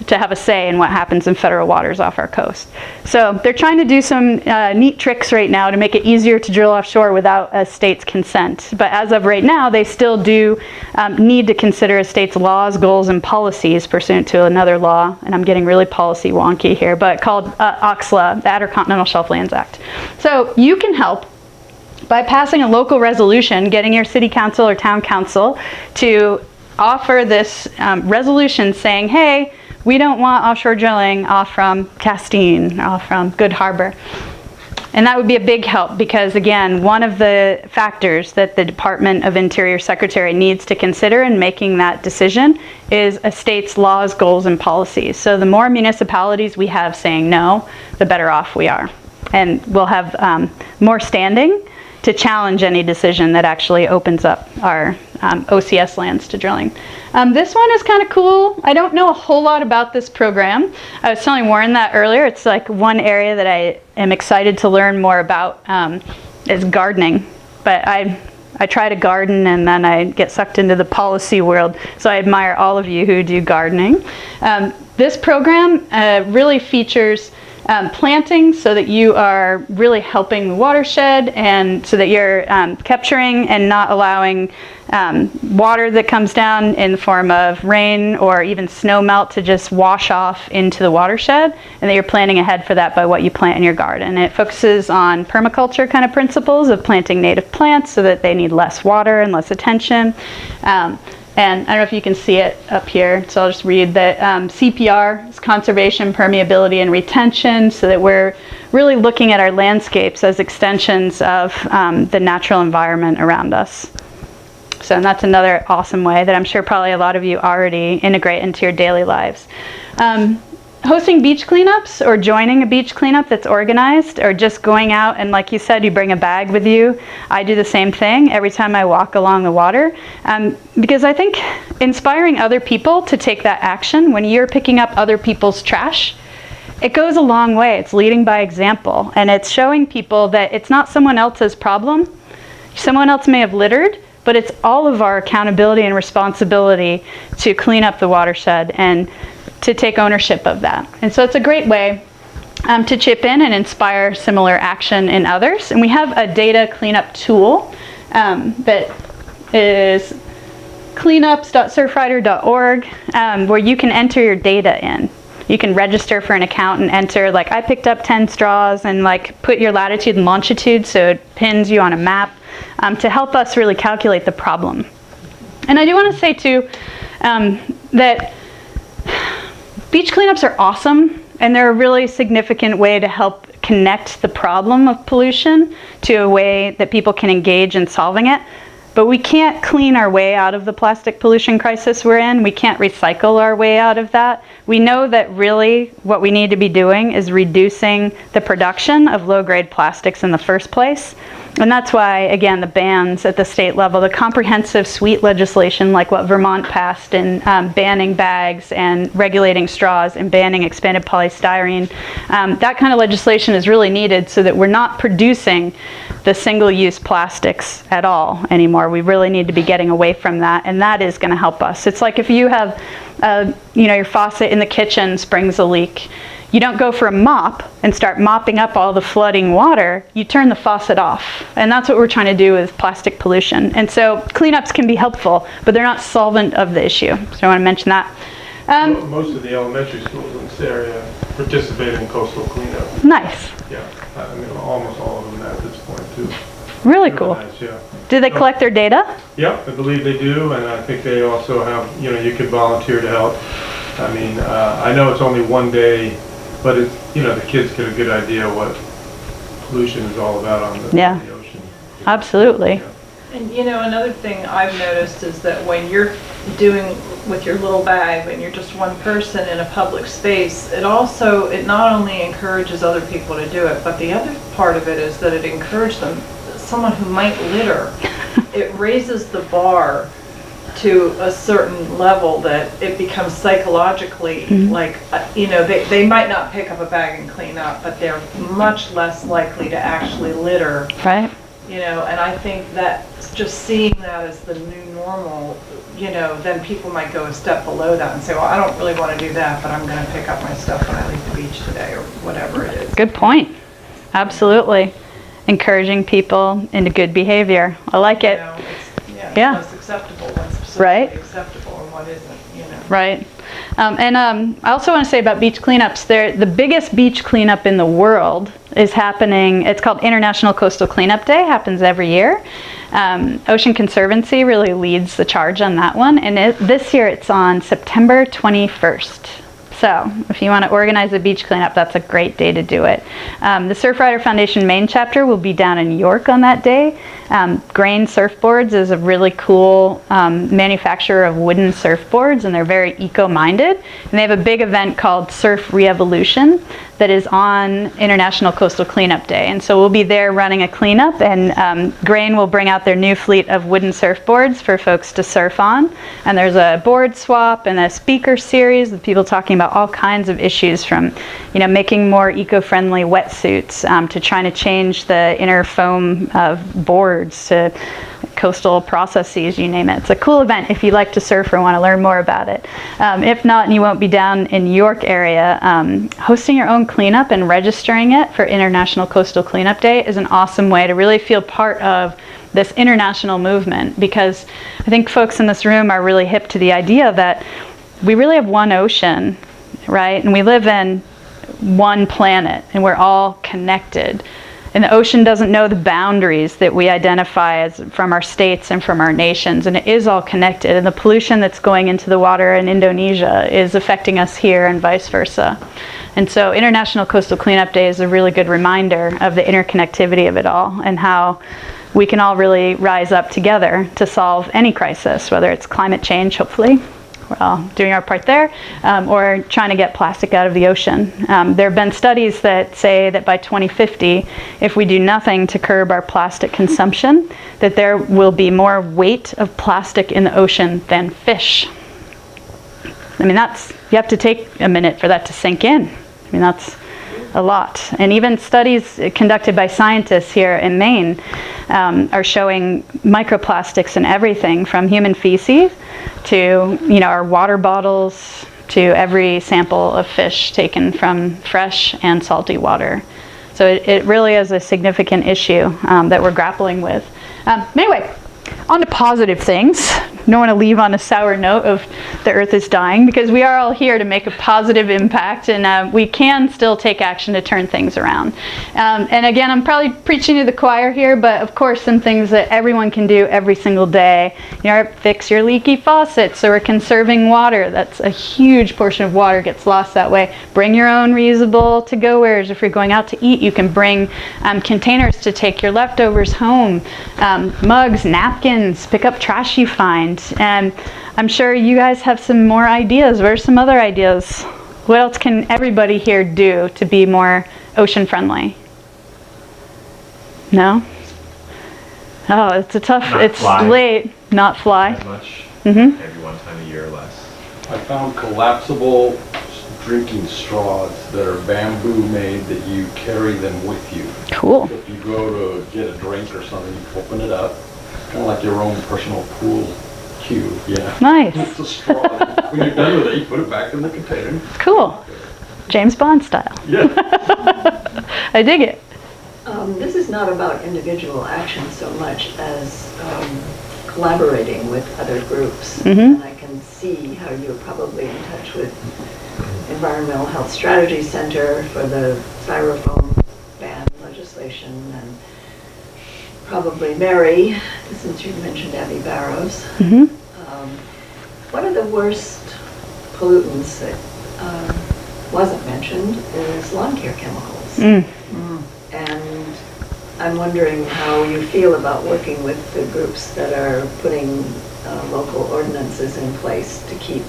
to have a say in what happens in federal waters off our coast. So they're trying to do some neat tricks right now to make it easier to drill offshore without a state's consent. But as of right now, they still do need to consider a state's laws, goals, and policies pursuant to another law, and I'm getting really policy wonky here, but called OXLA, the Outer Continental Shelf Lands Act. So you can help by passing a local resolution, getting your city council or town council to offer this resolution saying, hey, we don't want offshore drilling off from Castine, off from Good Harbor. And that would be a big help because, again, one of the factors that the Department of Interior Secretary needs to consider in making that decision is a state's laws, goals, and policies. So the more municipalities we have saying no, the better off we are. And we'll have more standing to challenge any decision that actually opens up our OCS lands to drilling. This one is kind of cool. I don't know a whole lot about this program. I was telling Warren that earlier. It's like one area that I am excited to learn more about is gardening. But I try to garden and then I get sucked into the policy world. So I admire all of you who do gardening. This program really features planting so that you are really helping the watershed, and so that you're capturing and not allowing water that comes down in the form of rain or even snow melt to just wash off into the watershed, and that you're planning ahead for that by what you plant in your garden. And it focuses on permaculture kind of principles of planting native plants so that they need less water and less attention. And I don't know if you can see it up here, so I'll just read that CPR is conservation, permeability, and retention, so that we're really looking at our landscapes as extensions of the natural environment around us. So and that's another awesome way that I'm sure probably a lot of you already integrate into your daily lives. Hosting beach cleanups or joining a beach cleanup that's organized, or just going out and, like you said, you bring a bag with you. I do the same thing every time I walk along the water, because I think inspiring other people to take that action when you're picking up other people's trash, it goes a long way. It's leading by example, and it's showing people that it's not someone else's problem. Someone else may have littered, but it's all of our accountability and responsibility to clean up the watershed and to take ownership of that. And so it's a great way to chip in and inspire similar action in others. And we have a data cleanup tool that is cleanups.surfrider.org, where you can enter your data in. You can register for an account and enter, like, I picked up 10 straws, and like put your latitude and longitude so it pins you on a map to help us really calculate the problem. And I do want to say too that beach cleanups are awesome, and they're a really significant way to help connect the problem of pollution to a way that people can engage in solving it. But we can't clean our way out of the plastic pollution crisis we're in. We can't recycle our way out of that. We know that really what we need to be doing is reducing the production of low-grade plastics in the first place. And that's why, again, the bans at the state level, the comprehensive sweet legislation like what Vermont passed in banning bags and regulating straws and banning expanded polystyrene, that kind of legislation is really needed so that we're not producing the single-use plastics at all anymore. We really need to be getting away from that, and that is going to help us. It's like if you have, your faucet in the kitchen springs a leak. You don't go for a mop and start mopping up all the flooding water. You turn the faucet off. And that's what we're trying to do with plastic pollution. And so cleanups can be helpful, but they're not solvent of the issue. So I want to mention that. Most of the elementary schools in this area participate in coastal cleanup. Nice. Yeah, I mean, almost all of them at this point too. Really cool. Nice, yeah. Do they collect their data? Yeah, I believe they do, and I think they also have, you can volunteer to help. I mean, I know it's only one day, but it's, the kids get a good idea what pollution is all about on the ocean. Absolutely. Yeah. And another thing I've noticed is that when you're doing with your little bag, when you're just one person in a public space, it not only encourages other people to do it, but the other part of it is that it encourages someone who might litter. It raises the bar to a certain level that it becomes psychologically like, they might not pick up a bag and clean up, but they're much less likely to actually litter. Right. And I think that just seeing that as the new normal, then people might go a step below that and say, well, I don't really want to do that, but I'm going to pick up my stuff when I leave the beach today, or whatever it is. Good point. Absolutely. Encouraging people into good behavior. I like it. What's acceptable, what's socially acceptable, and what isn't, Right. I also want to say about beach cleanups, the biggest beach cleanup in the world is happening. It's called International Coastal Cleanup Day. Happens every year. Ocean Conservancy really leads the charge on that one, and this year it's on September 21st. So if you want to organize a beach cleanup, that's a great day to do it. The Surfrider Foundation Maine chapter will be down in York on that day. Grain Surfboards is a really cool manufacturer of wooden surfboards, and they're very eco-minded. And they have a big event called Surf Re-Evolution that is on International Coastal Cleanup Day. And so we'll be there running a cleanup, and Grain will bring out their new fleet of wooden surfboards for folks to surf on. And there's a board swap and a speaker series with people talking about all kinds of issues, from making more eco-friendly wetsuits to trying to change the inner foam of boards to coastal processes, you name it. It's a cool event if you like to surf or want to learn more about it. If not, and you won't be down in New York area, hosting your own cleanup and registering it for International Coastal Cleanup Day is an awesome way to really feel part of this international movement, because I think folks in this room are really hip to the idea that we really have one ocean, right? And we live in one planet, and we're all connected. And the ocean doesn't know the boundaries that we identify as from our states and from our nations, and it is all connected. And the pollution that's going into the water in Indonesia is affecting us here, and vice versa. And so International Coastal Cleanup Day is a really good reminder of the interconnectivity of it all, and how we can all really rise up together to solve any crisis, whether it's climate change, hopefully. We're all doing our part there, or trying to get plastic out of the ocean. There have been studies that say that by 2050, if we do nothing to curb our plastic consumption, that there will be more weight of plastic in the ocean than fish. I mean, you have to take a minute for that to sink in. I mean, that's a lot. And even studies conducted by scientists here in Maine are showing microplastics in everything from human feces to our water bottles, to every sample of fish taken from fresh and salty water. So it really is a significant issue that we're grappling with. Anyway, on to positive things. Don't want to leave on a sour note of the earth is dying, because we are all here to make a positive impact, and we can still take action to turn things around. And again, I'm probably preaching to the choir here, but of course some things that everyone can do every single day. Fix your leaky faucet so we're conserving water. That's a huge portion of water gets lost that way. Bring your own reusable to-go-wares. If you're going out to eat, you can bring containers to take your leftovers home. Mugs, napkins, pick up trash you find. And I'm sure you guys have some more ideas. What are some other ideas? What else can everybody here do to be more ocean friendly? No? Oh, it's a tough, it's late. Not fly. As much, Mm-hmm. maybe one time a year or less. I found collapsible drinking straws that are bamboo made, that you carry them with you. Cool. If you go to get a drink or something, you open it up, kind of like your own personal pool cue, yeah. Nice. It's a straw. When you're done with it, you put it back in the container. Cool. James Bond style. Yeah. I dig it. This is not about individual action so much as collaborating with other groups. Mm-hmm. And I can see how you're probably in touch with Environmental Health Strategy Center for the styrofoam ban legislation, and probably Mary, since you mentioned Abby Barrows. Mm-hmm. One of the worst pollutants that wasn't mentioned is lawn care chemicals. And I'm wondering how you feel about working with the groups that are putting local ordinances in place to keep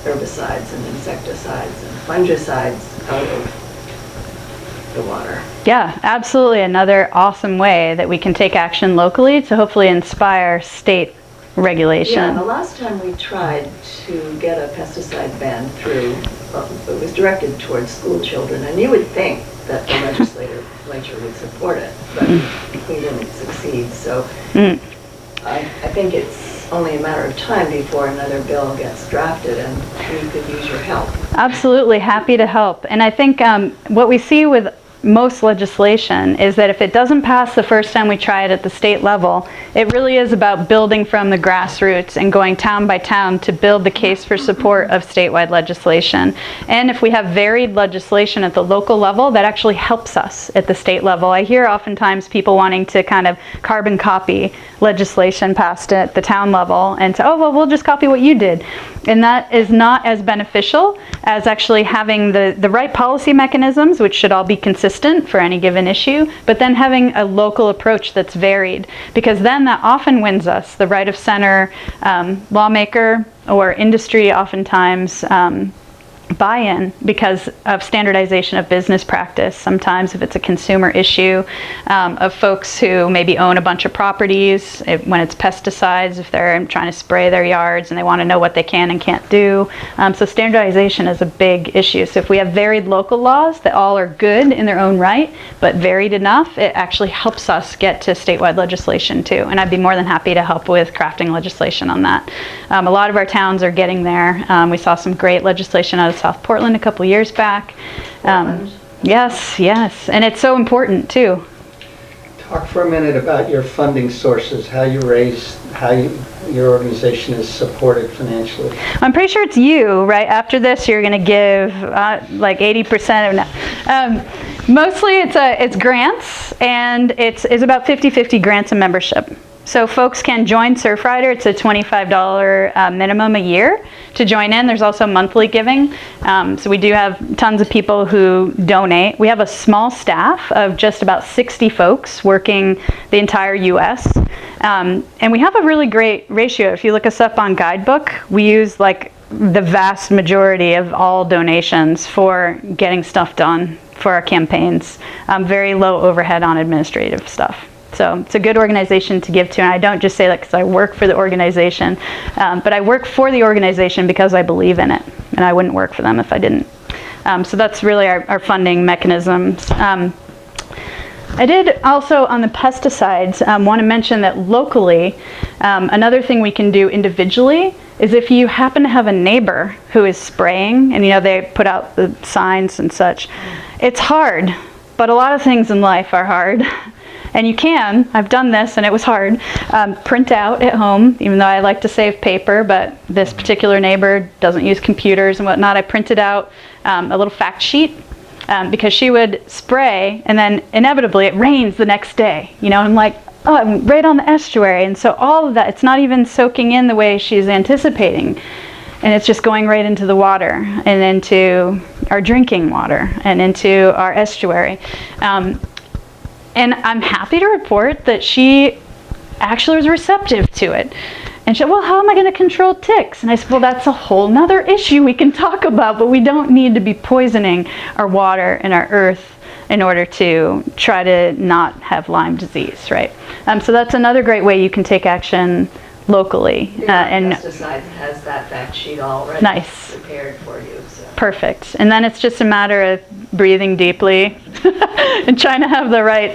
herbicides and insecticides and fungicides out of the water. Yeah, absolutely. Another awesome way that we can take action locally to hopefully inspire state regulation. Yeah, the last time we tried to get a pesticide ban through, it was directed towards school children, and you would think that the legislature would support it, but we didn't succeed. So I think it's only a matter of time before another bill gets drafted, and we could use your help. Absolutely, happy to help. And I think what we see with most legislation is that if it doesn't pass the first time we try it at the state level, it really is about building from the grassroots and going town by town to build the case for support of statewide legislation. And if we have varied legislation at the local level, that actually helps us at the state level. I hear oftentimes people wanting to kind of carbon copy legislation passed at the town level and say, oh, well, we'll just copy what you did. And that is not as beneficial as actually having the right policy mechanisms, which should all be consistent for any given issue, but then having a local approach that's varied, because then that often wins us. The right of center lawmaker or industry oftentimes buy-in because of standardization of business practice. Sometimes if it's a consumer issue, of folks who maybe own a bunch of properties, when it's pesticides, if they're trying to spray their yards and they want to know what they can and can't do. So standardization is a big issue. So if we have varied local laws that all are good in their own right, but varied enough, it actually helps us get to statewide legislation too. And I'd be more than happy to help with crafting legislation on that. A lot of our towns are getting there. We saw some great legislation out of South Portland a couple years back. Yes, and it's so important too. Talk for a minute about your funding sources, how you raise, your organization is supported financially. I'm pretty sure it's you, right? After this, you're going to give like 80% of mostly it's grants, and it's about 50-50 grants and membership. So folks can join Surfrider. It's a $25 minimum a year to join in. There's also monthly giving. So we do have tons of people who donate. We have a small staff of just about 60 folks working the entire U.S. And we have a really great ratio. If you look us up on Guidebook, we use like the vast majority of all donations for getting stuff done for our campaigns. Very low overhead on administrative stuff. So it's a good organization to give to, and I don't just say that because I work for the organization, but I work for the organization because I believe in it, and I wouldn't work for them if I didn't. So that's really our funding mechanisms. I did also, on the pesticides, want to mention that locally, another thing we can do individually is if you happen to have a neighbor who is spraying, and they put out the signs and such, it's hard, but a lot of things in life are hard. And you can, I've done this and it was hard, print out at home, even though I like to save paper, but this particular neighbor doesn't use computers and whatnot. I printed out a little fact sheet because she would spray and then inevitably it rains the next day, I'm like, oh, I'm right on the estuary. And so all of that, it's not even soaking in the way she's anticipating. And it's just going right into the water and into our drinking water and into our estuary. And I'm happy to report that she actually was receptive to it. And she said, well, how am I going to control ticks? And I said, well, that's a whole nother issue we can talk about, but we don't need to be poisoning our water and our earth in order to try to not have Lyme disease, right? So that's another great way you can take action locally. And pesticide has that fact sheet already prepared for you. So. Perfect. And then it's just a matter of breathing deeply and trying to have the right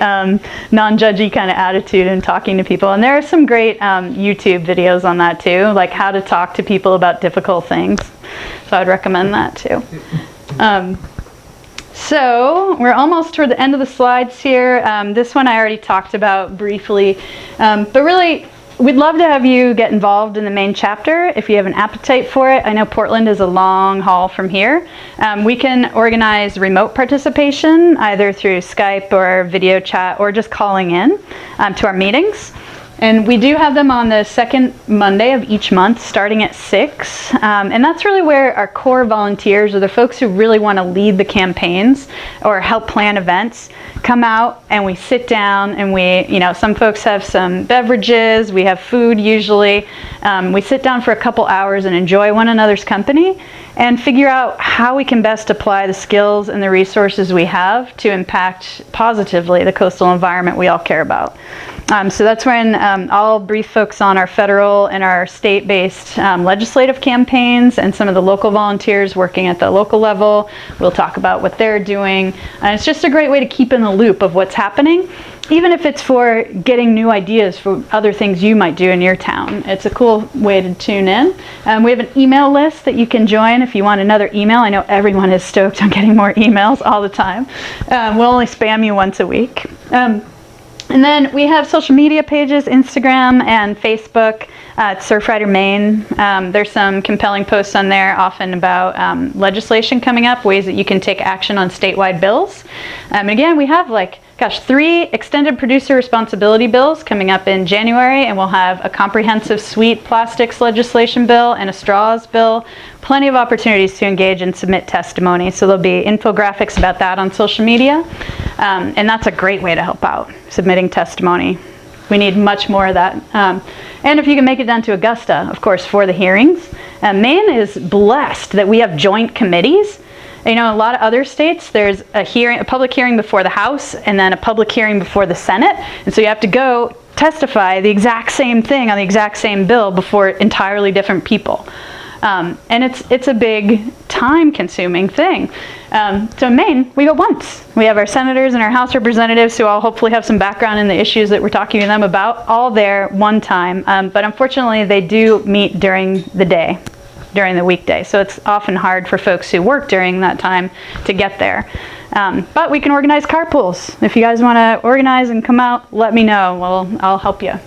non-judgy kind of attitude and talking to people. And there are some great YouTube videos on that too, like how to talk to people about difficult things. So I'd recommend that too. So we're almost toward the end of the slides here. This one I already talked about briefly, but really we'd love to have you get involved in the main chapter if you have an appetite for it. I know Portland is a long haul from here. We can organize remote participation either through Skype or video chat or just calling in to our meetings. And we do have them on the second Monday of each month starting at 6. And that's really where our core volunteers, or the folks who really want to lead the campaigns or help plan events, come out and we sit down and we, some folks have some beverages, we have food usually. We sit down for a couple hours and enjoy one another's company and figure out how we can best apply the skills and the resources we have to impact positively the coastal environment we all care about. So that's when I'll brief folks on our federal and our state-based legislative campaigns, and some of the local volunteers working at the local level. We'll talk about what they're doing. And it's just a great way to keep in the loop of what's happening even if it's for getting new ideas for other things you might do in your town. It's a cool way to tune in. We have an email list that you can join if you want another email. I know everyone is stoked on getting more emails all the time. We'll only spam you once a week. And then we have social media pages, Instagram and Facebook. It's Surfrider Maine. There's some compelling posts on there, often about legislation coming up, ways that you can take action on statewide bills. And again, we have 3 extended producer responsibility bills coming up in January, and we'll have a comprehensive suite plastics legislation bill and a straws bill. Plenty of opportunities to engage and submit testimony. So there'll be infographics about that on social media. And that's a great way to help out, submitting testimony. We need much more of that. And if you can make it down to Augusta, of course, for the hearings. Maine is blessed that we have joint committees. You know, in a lot of other states, there's a public hearing before the House and then a public hearing before the Senate. And so you have to go testify the exact same thing on the exact same bill before entirely different people. And it's a big time-consuming thing. So in Maine, we go once. We have our senators and our House representatives who all hopefully have some background in the issues that we're talking to them about, all there one time. But unfortunately, they do meet during the day, during the weekday. So it's often hard for folks who work during that time to get there. But we can organize carpools. If you guys want to organize and come out, let me know. I'll help you.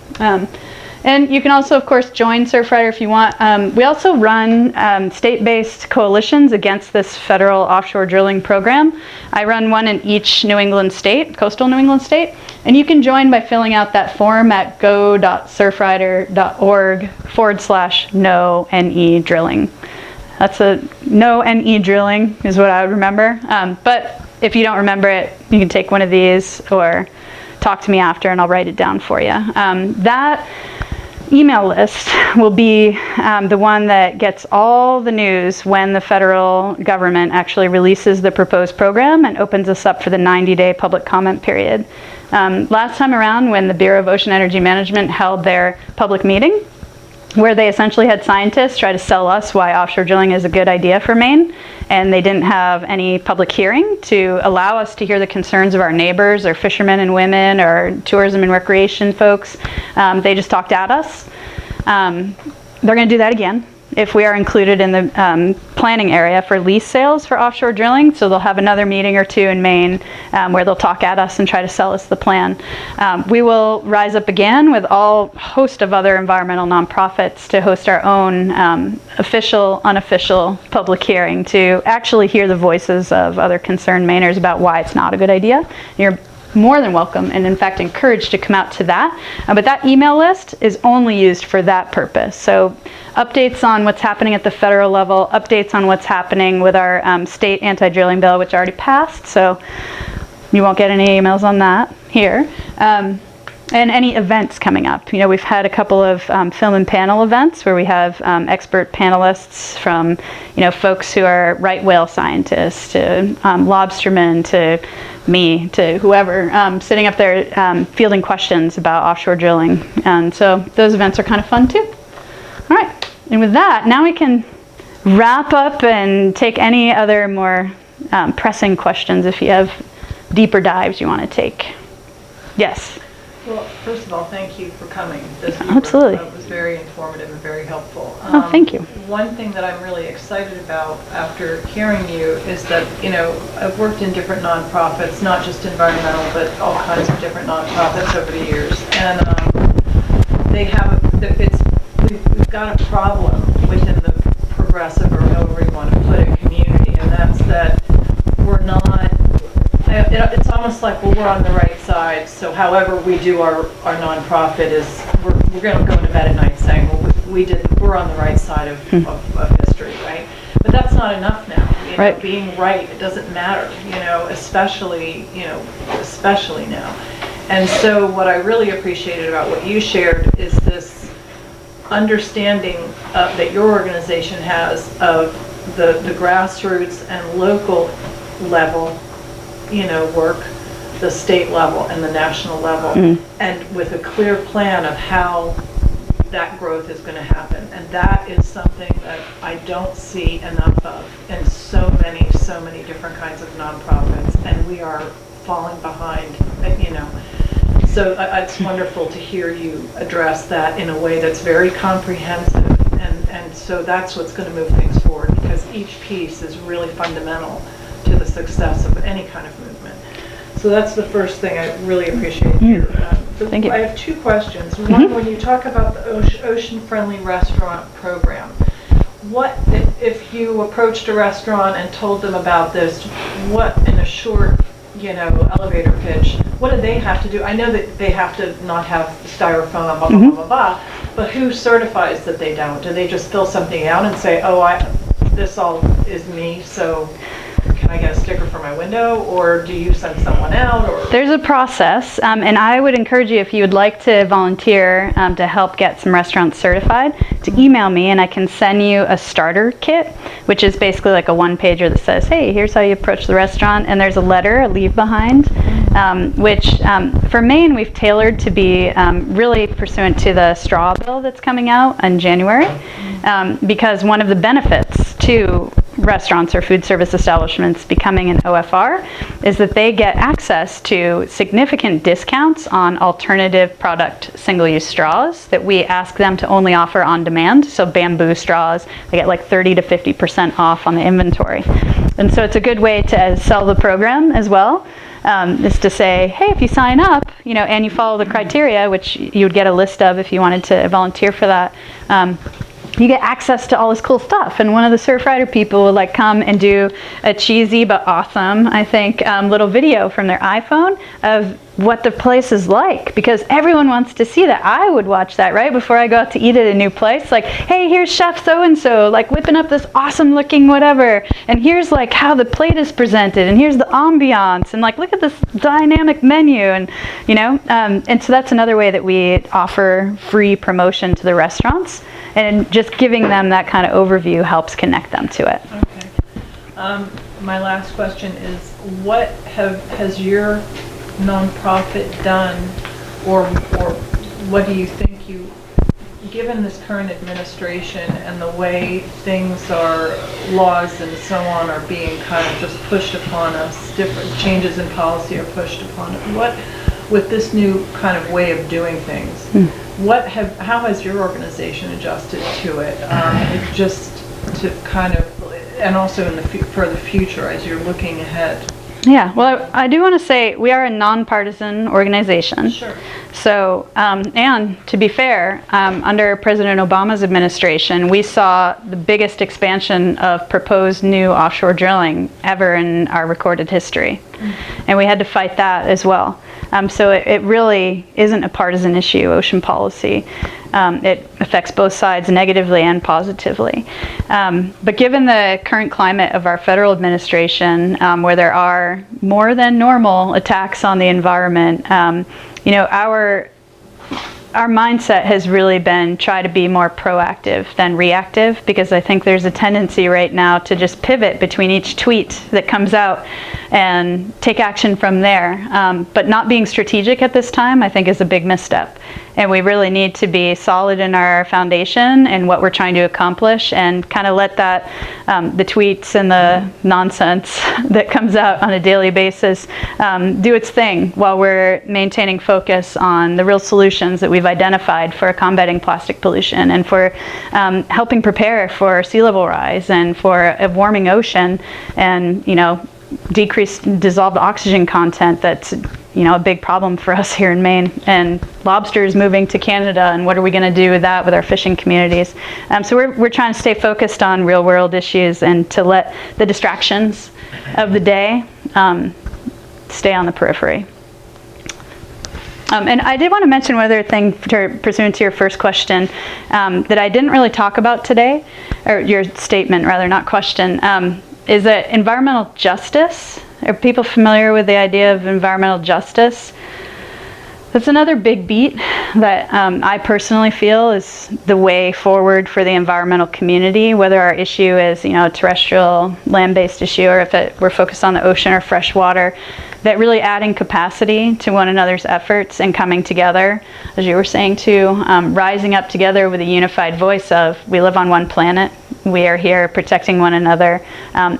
And you can also, of course, join Surfrider if you want. We also run state-based coalitions against this federal offshore drilling program. I run one in each New England state, coastal New England state. And you can join by filling out that form at go.surfrider.org/no-NE drilling. That's no-NE drilling is what I would remember. But if you don't remember it, you can take one of these or talk to me after and I'll write it down for you. That email list will be the one that gets all the news when the federal government actually releases the proposed program and opens us up for the 90-day public comment period. Last time around, when the Bureau of Ocean Energy Management held their public meeting, where they essentially had scientists try to sell us why offshore drilling is a good idea for Maine, and they didn't have any public hearing to allow us to hear the concerns of our neighbors or fishermen and women or tourism and recreation folks. They just talked at us. They're going to do that again if we are included in the planning area for lease sales for offshore drilling. So they'll have another meeting or two in Maine where they'll talk at us and try to sell us the plan. We will rise up again with all host of other environmental nonprofits to host our own official, unofficial public hearing to actually hear the voices of other concerned Mainers about why it's not a good idea. You're more than welcome and in fact encouraged to come out to that. But that email list is only used for that purpose. So updates on what's happening at the federal level, updates on what's happening with our state anti-drilling bill, which already passed. So you won't get any emails on that here. And any events coming up. You know, we've had a couple of film and panel events where we have expert panelists from, you know, folks who are right whale scientists to lobstermen to me to whoever sitting up there fielding questions about offshore drilling. And so those events are kind of fun too. All right, and with that, now we can wrap up and take any other more pressing questions if you have deeper dives you want to take. Yes. Well, first of all, thank you for coming. Absolutely. It was very informative and very helpful. Oh, thank you. One thing that I'm really excited about after hearing you is that, you know, I've worked in different nonprofits, not just environmental, but all kinds of different nonprofits over the years. And we've got a problem within the progressive, or however you want to put it, community, and that's that we're not, it's almost like, well, we're on the right side, so however we do our nonprofit is, we're going to go to bed at night saying, well, we're on the right side of history, right? But that's not enough now. You know, right. Being right, it doesn't matter, you know, especially now. And so what I really appreciated about what you shared is this understanding that your organization has of the grassroots and local level, you know, work, the state level and the national level, and with a clear plan of how that growth is going to happen. And that is something that I don't see enough of in so many different kinds of nonprofits, and we are falling behind, you know. So it's wonderful to hear you address that in a way that's very comprehensive. And so that's what's going to move things forward, because each piece is really fundamental to the success of any kind of movement. So that's the first thing I really appreciate here. Thank you. I have two questions. One, when you talk about the ocean-friendly restaurant program, what if you approached a restaurant and told them about this, what in a short, elevator pitch, what do they have to do? I know that they have to not have styrofoam, blah, blah, blah, blah, blah, but who certifies that they don't? Do they just fill something out and say, oh, this all is me, so can I get a sticker for my window, or do you send someone out? Or There's a process, and I would encourage you, if you would like to volunteer to help get some restaurants certified, to email me and I can send you a starter kit, which is basically like a one-pager that says, hey, here's how you approach the restaurant, and there's a letter, a leave behind, which for Maine we've tailored to be really pursuant to the straw bill that's coming out in January, because one of the benefits to restaurants or food service establishments becoming an OFR is that they get access to significant discounts on alternative product single-use straws that we ask them to only offer on demand. So bamboo straws, they get like 30 to 50% off on the inventory. And so it's a good way to sell the program as well, is to say, hey, if you sign up, and you follow the criteria, which you would get a list of if you wanted to volunteer for that, you get access to all this cool stuff. And one of the Surfrider people would come and do a cheesy but awesome, I think, little video from their iPhone of what the place is like, because everyone wants to see that. I would watch that right before I go out to eat at a new place. Like, hey, here's Chef so-and-so, whipping up this awesome looking whatever, and here's how the plate is presented, and here's the ambiance, and look at this dynamic menu, and and so that's another way that we offer free promotion to the restaurants, and just giving them that kind of overview helps connect them to it. Okay. My last question is, what has your nonprofit done, or what do you think given this current administration and the way things are, laws and so on are being kind of just pushed upon us, different changes in policy are pushed upon it, with this new kind of way of doing things, how has your organization adjusted to it? Just to kind of, and also for the future as you're looking ahead. Yeah, well, I do want to say we are a nonpartisan organization. Sure. So, and to be fair, under President Obama's administration, we saw the biggest expansion of proposed new offshore drilling ever in our recorded history. And we had to fight that as well. So it really isn't a partisan issue, ocean policy. It affects both sides negatively and positively. But given the current climate of our federal administration, where there are more than normal attacks on the environment, our mindset has really been try to be more proactive than reactive, because I think there's a tendency right now to just pivot between each tweet that comes out and take action from there. But not being strategic at this time, I think, is a big misstep. And we really need to be solid in our foundation and what we're trying to accomplish, and kind of let that, the tweets and the nonsense that comes out on a daily basis, do its thing while we're maintaining focus on the real solutions that we've identified for combating plastic pollution and for helping prepare for sea level rise and for a warming ocean and, decreased dissolved oxygen content that's a big problem for us here in Maine, and lobsters moving to Canada, and what are we going to do with that with our fishing communities. So we're trying to stay focused on real world issues and to let the distractions of the day stay on the periphery. And I did want to mention one other thing pursuant to your first question that I didn't really talk about today, or your statement rather, not question, is that environmental justice. Are people familiar with the idea of environmental justice? That's another big beat that I personally feel is the way forward for the environmental community, whether our issue is a terrestrial land-based issue, or if we're focused on the ocean or freshwater, that really adding capacity to one another's efforts and coming together, as you were saying too, rising up together with a unified voice of we live on one planet, we are here protecting one another,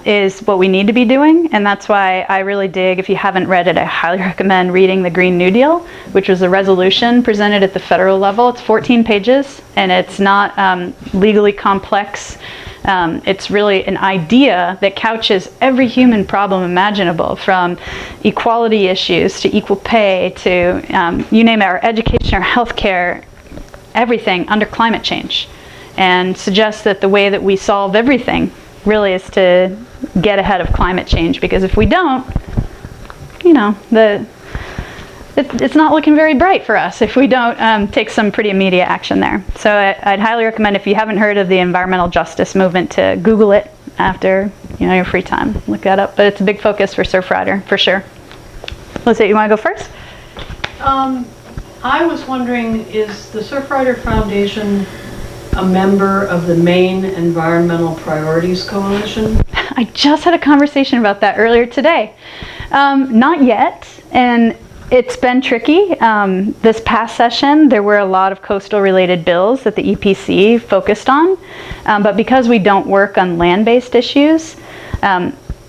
is what we need to be doing. And that's why I really dig, if you haven't read it, I highly recommend reading the Green New Deal, which was a resolution presented at the federal level. It's 14 pages, and it's not legally complex. It's really an idea that couches every human problem imaginable, from equality issues to equal pay to, you name it, our education, our healthcare, everything under climate change, and suggests that the way that we solve everything really is to get ahead of climate change, because if we don't, you know, it's not looking very bright for us if we don't take some pretty immediate action there. So I'd highly recommend, if you haven't heard of the environmental justice movement, to Google it after, you know, your free time. Look that up. But it's a big focus for Surfrider, for sure. Let's see, you want to go first? I was wondering, is the Surfrider Foundation a member of the Maine Environmental Priorities Coalition? I just had a conversation about that earlier today. Not yet, and it's been tricky. This past session, there were a lot of coastal related bills that the EPC focused on, but because we don't work on land-based issues,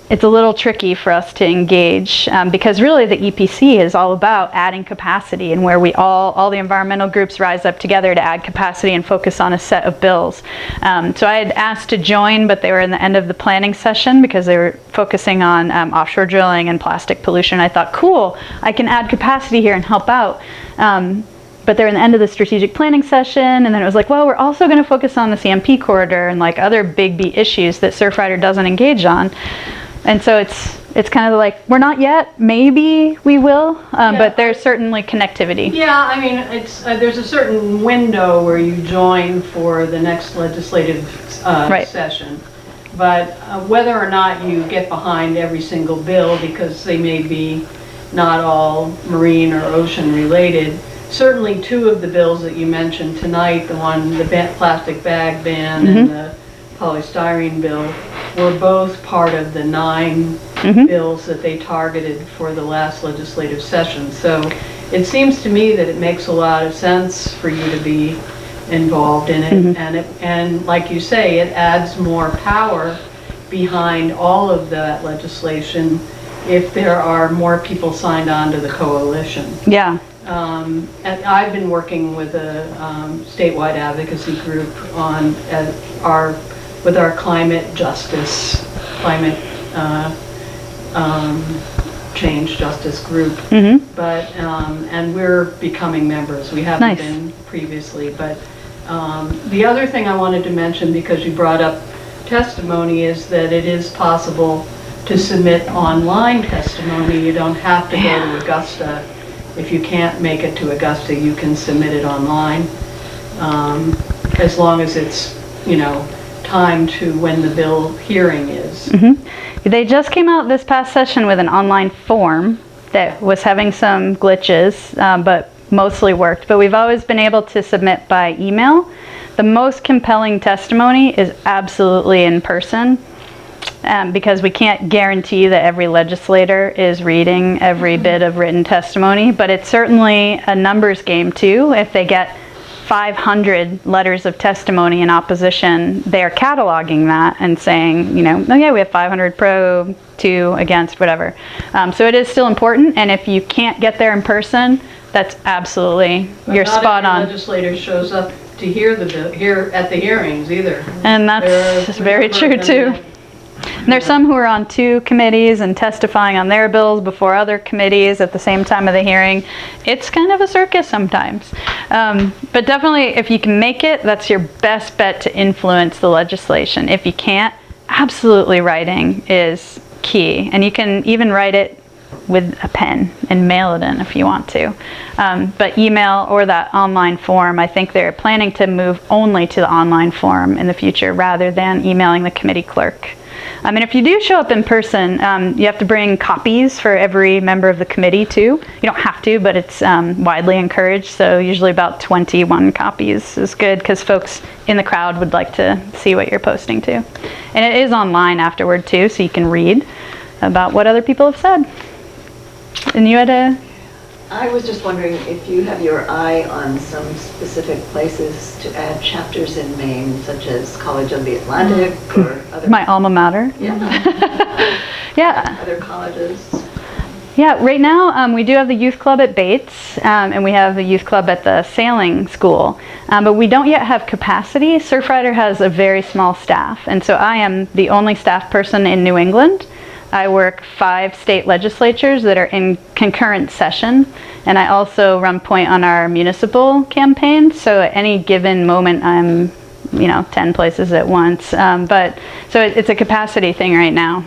it's a little tricky for us to engage, because really the EPC is all about adding capacity, and where we all the environmental groups rise up together to add capacity and focus on a set of bills. So I had asked to join, but they were in the end of the planning session because they were focusing on offshore drilling and plastic pollution. I thought, cool, I can add capacity here and help out. But they're in the end of the strategic planning session, and then it was like, well, we're also going to focus on the CMP corridor and like other big B issues that Surfrider doesn't engage on. And so it's kind of like, we're not yet, maybe we will, but there's certainly connectivity. Yeah, I mean, it's there's a certain window where you join for the next legislative session. But whether or not you get behind every single bill, because they may be not all marine or ocean related, certainly two of the bills that you mentioned tonight, the plastic bag ban and the polystyrene bill, were both part of the 9 bills that they targeted for the last legislative session. So it seems to me that it makes a lot of sense for you to be involved in it, and like you say, it adds more power behind all of that legislation if there are more people signed on to the coalition. Yeah. And I've been working with a statewide advocacy group on with our climate justice, climate change justice group. But and we're becoming members. We haven't been previously, but the other thing I wanted to mention, because you brought up testimony, is that it is possible to submit online testimony. You don't have to go to Augusta. If you can't make it to Augusta, you can submit it online, as long as it's, you know, time to when the bill hearing is. They just came out this past session with an online form that was having some glitches, but mostly worked. But we've always been able to submit by email. The most compelling testimony is absolutely in person, because we can't guarantee that every legislator is reading every bit of written testimony, but it's certainly a numbers game too. If they get 500 letters of testimony in opposition, they're cataloging that and saying, you know, oh yeah, we have 500 pro, 2 against, whatever. So it is still important, and if you can't get there in person, that's absolutely, you're spot on. Not every legislator shows up to hear at the hearings either. And that's very true too. And there's some who are on 2 committees and testifying on their bills before other committees at the same time of the hearing. It's kind of a circus sometimes. But definitely, if you can make it, that's your best bet to influence the legislation. If you can't, absolutely writing is key. And you can even write it with a pen and mail it in if you want to. But email or that online form, I think they're planning to move only to the online form in the future rather than emailing the committee clerk. I mean, if you do show up in person, you have to bring copies for every member of the committee too. You don't have to, but it's widely encouraged. So usually about 21 copies is good, because folks in the crowd would like to see what you're posting too. And it is online afterward too, so you can read about what other people have said. And you had a I was just wondering if you have your eye on some specific places to add chapters in Maine, such as College of the Atlantic or other. My alma mater. Yeah. Yeah. Other colleges. Yeah, right now we do have the youth club at Bates, and we have the youth club at the sailing school, but we don't yet have capacity. Surfrider has a very small staff, and so I am the only staff person in New England. I work 5 state legislatures that are in concurrent session, and I also run point on our municipal campaign, so at any given moment I'm 10 places at once. But so it's a capacity thing right now.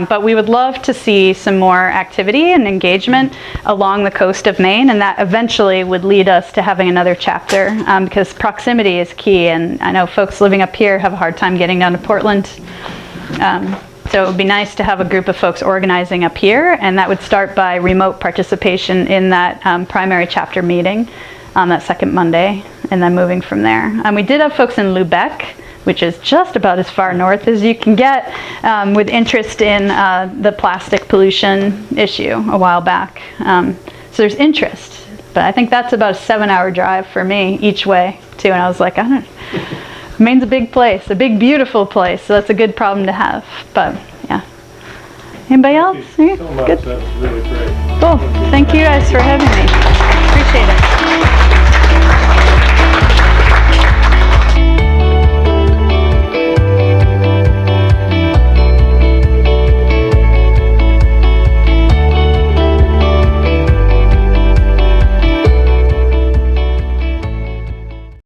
But we would love to see some more activity and engagement along the coast of Maine, and that eventually would lead us to having another chapter, because proximity is key, and I know folks living up here have a hard time getting down to Portland. So it would be nice to have a group of folks organizing up here, and that would start by remote participation in that primary chapter meeting on that second Monday, and then moving from there. We did have folks in Lubec, which is just about as far north as you can get, with interest in the plastic pollution issue a while back. So there's interest, but I think that's about a 7-hour drive for me each way too, and I was like, Maine's a big place, a big beautiful place, so that's a good problem to have. But yeah. Anybody else? Thank you so much. Good. That's really great. Cool. Thank you guys for having me. Appreciate it.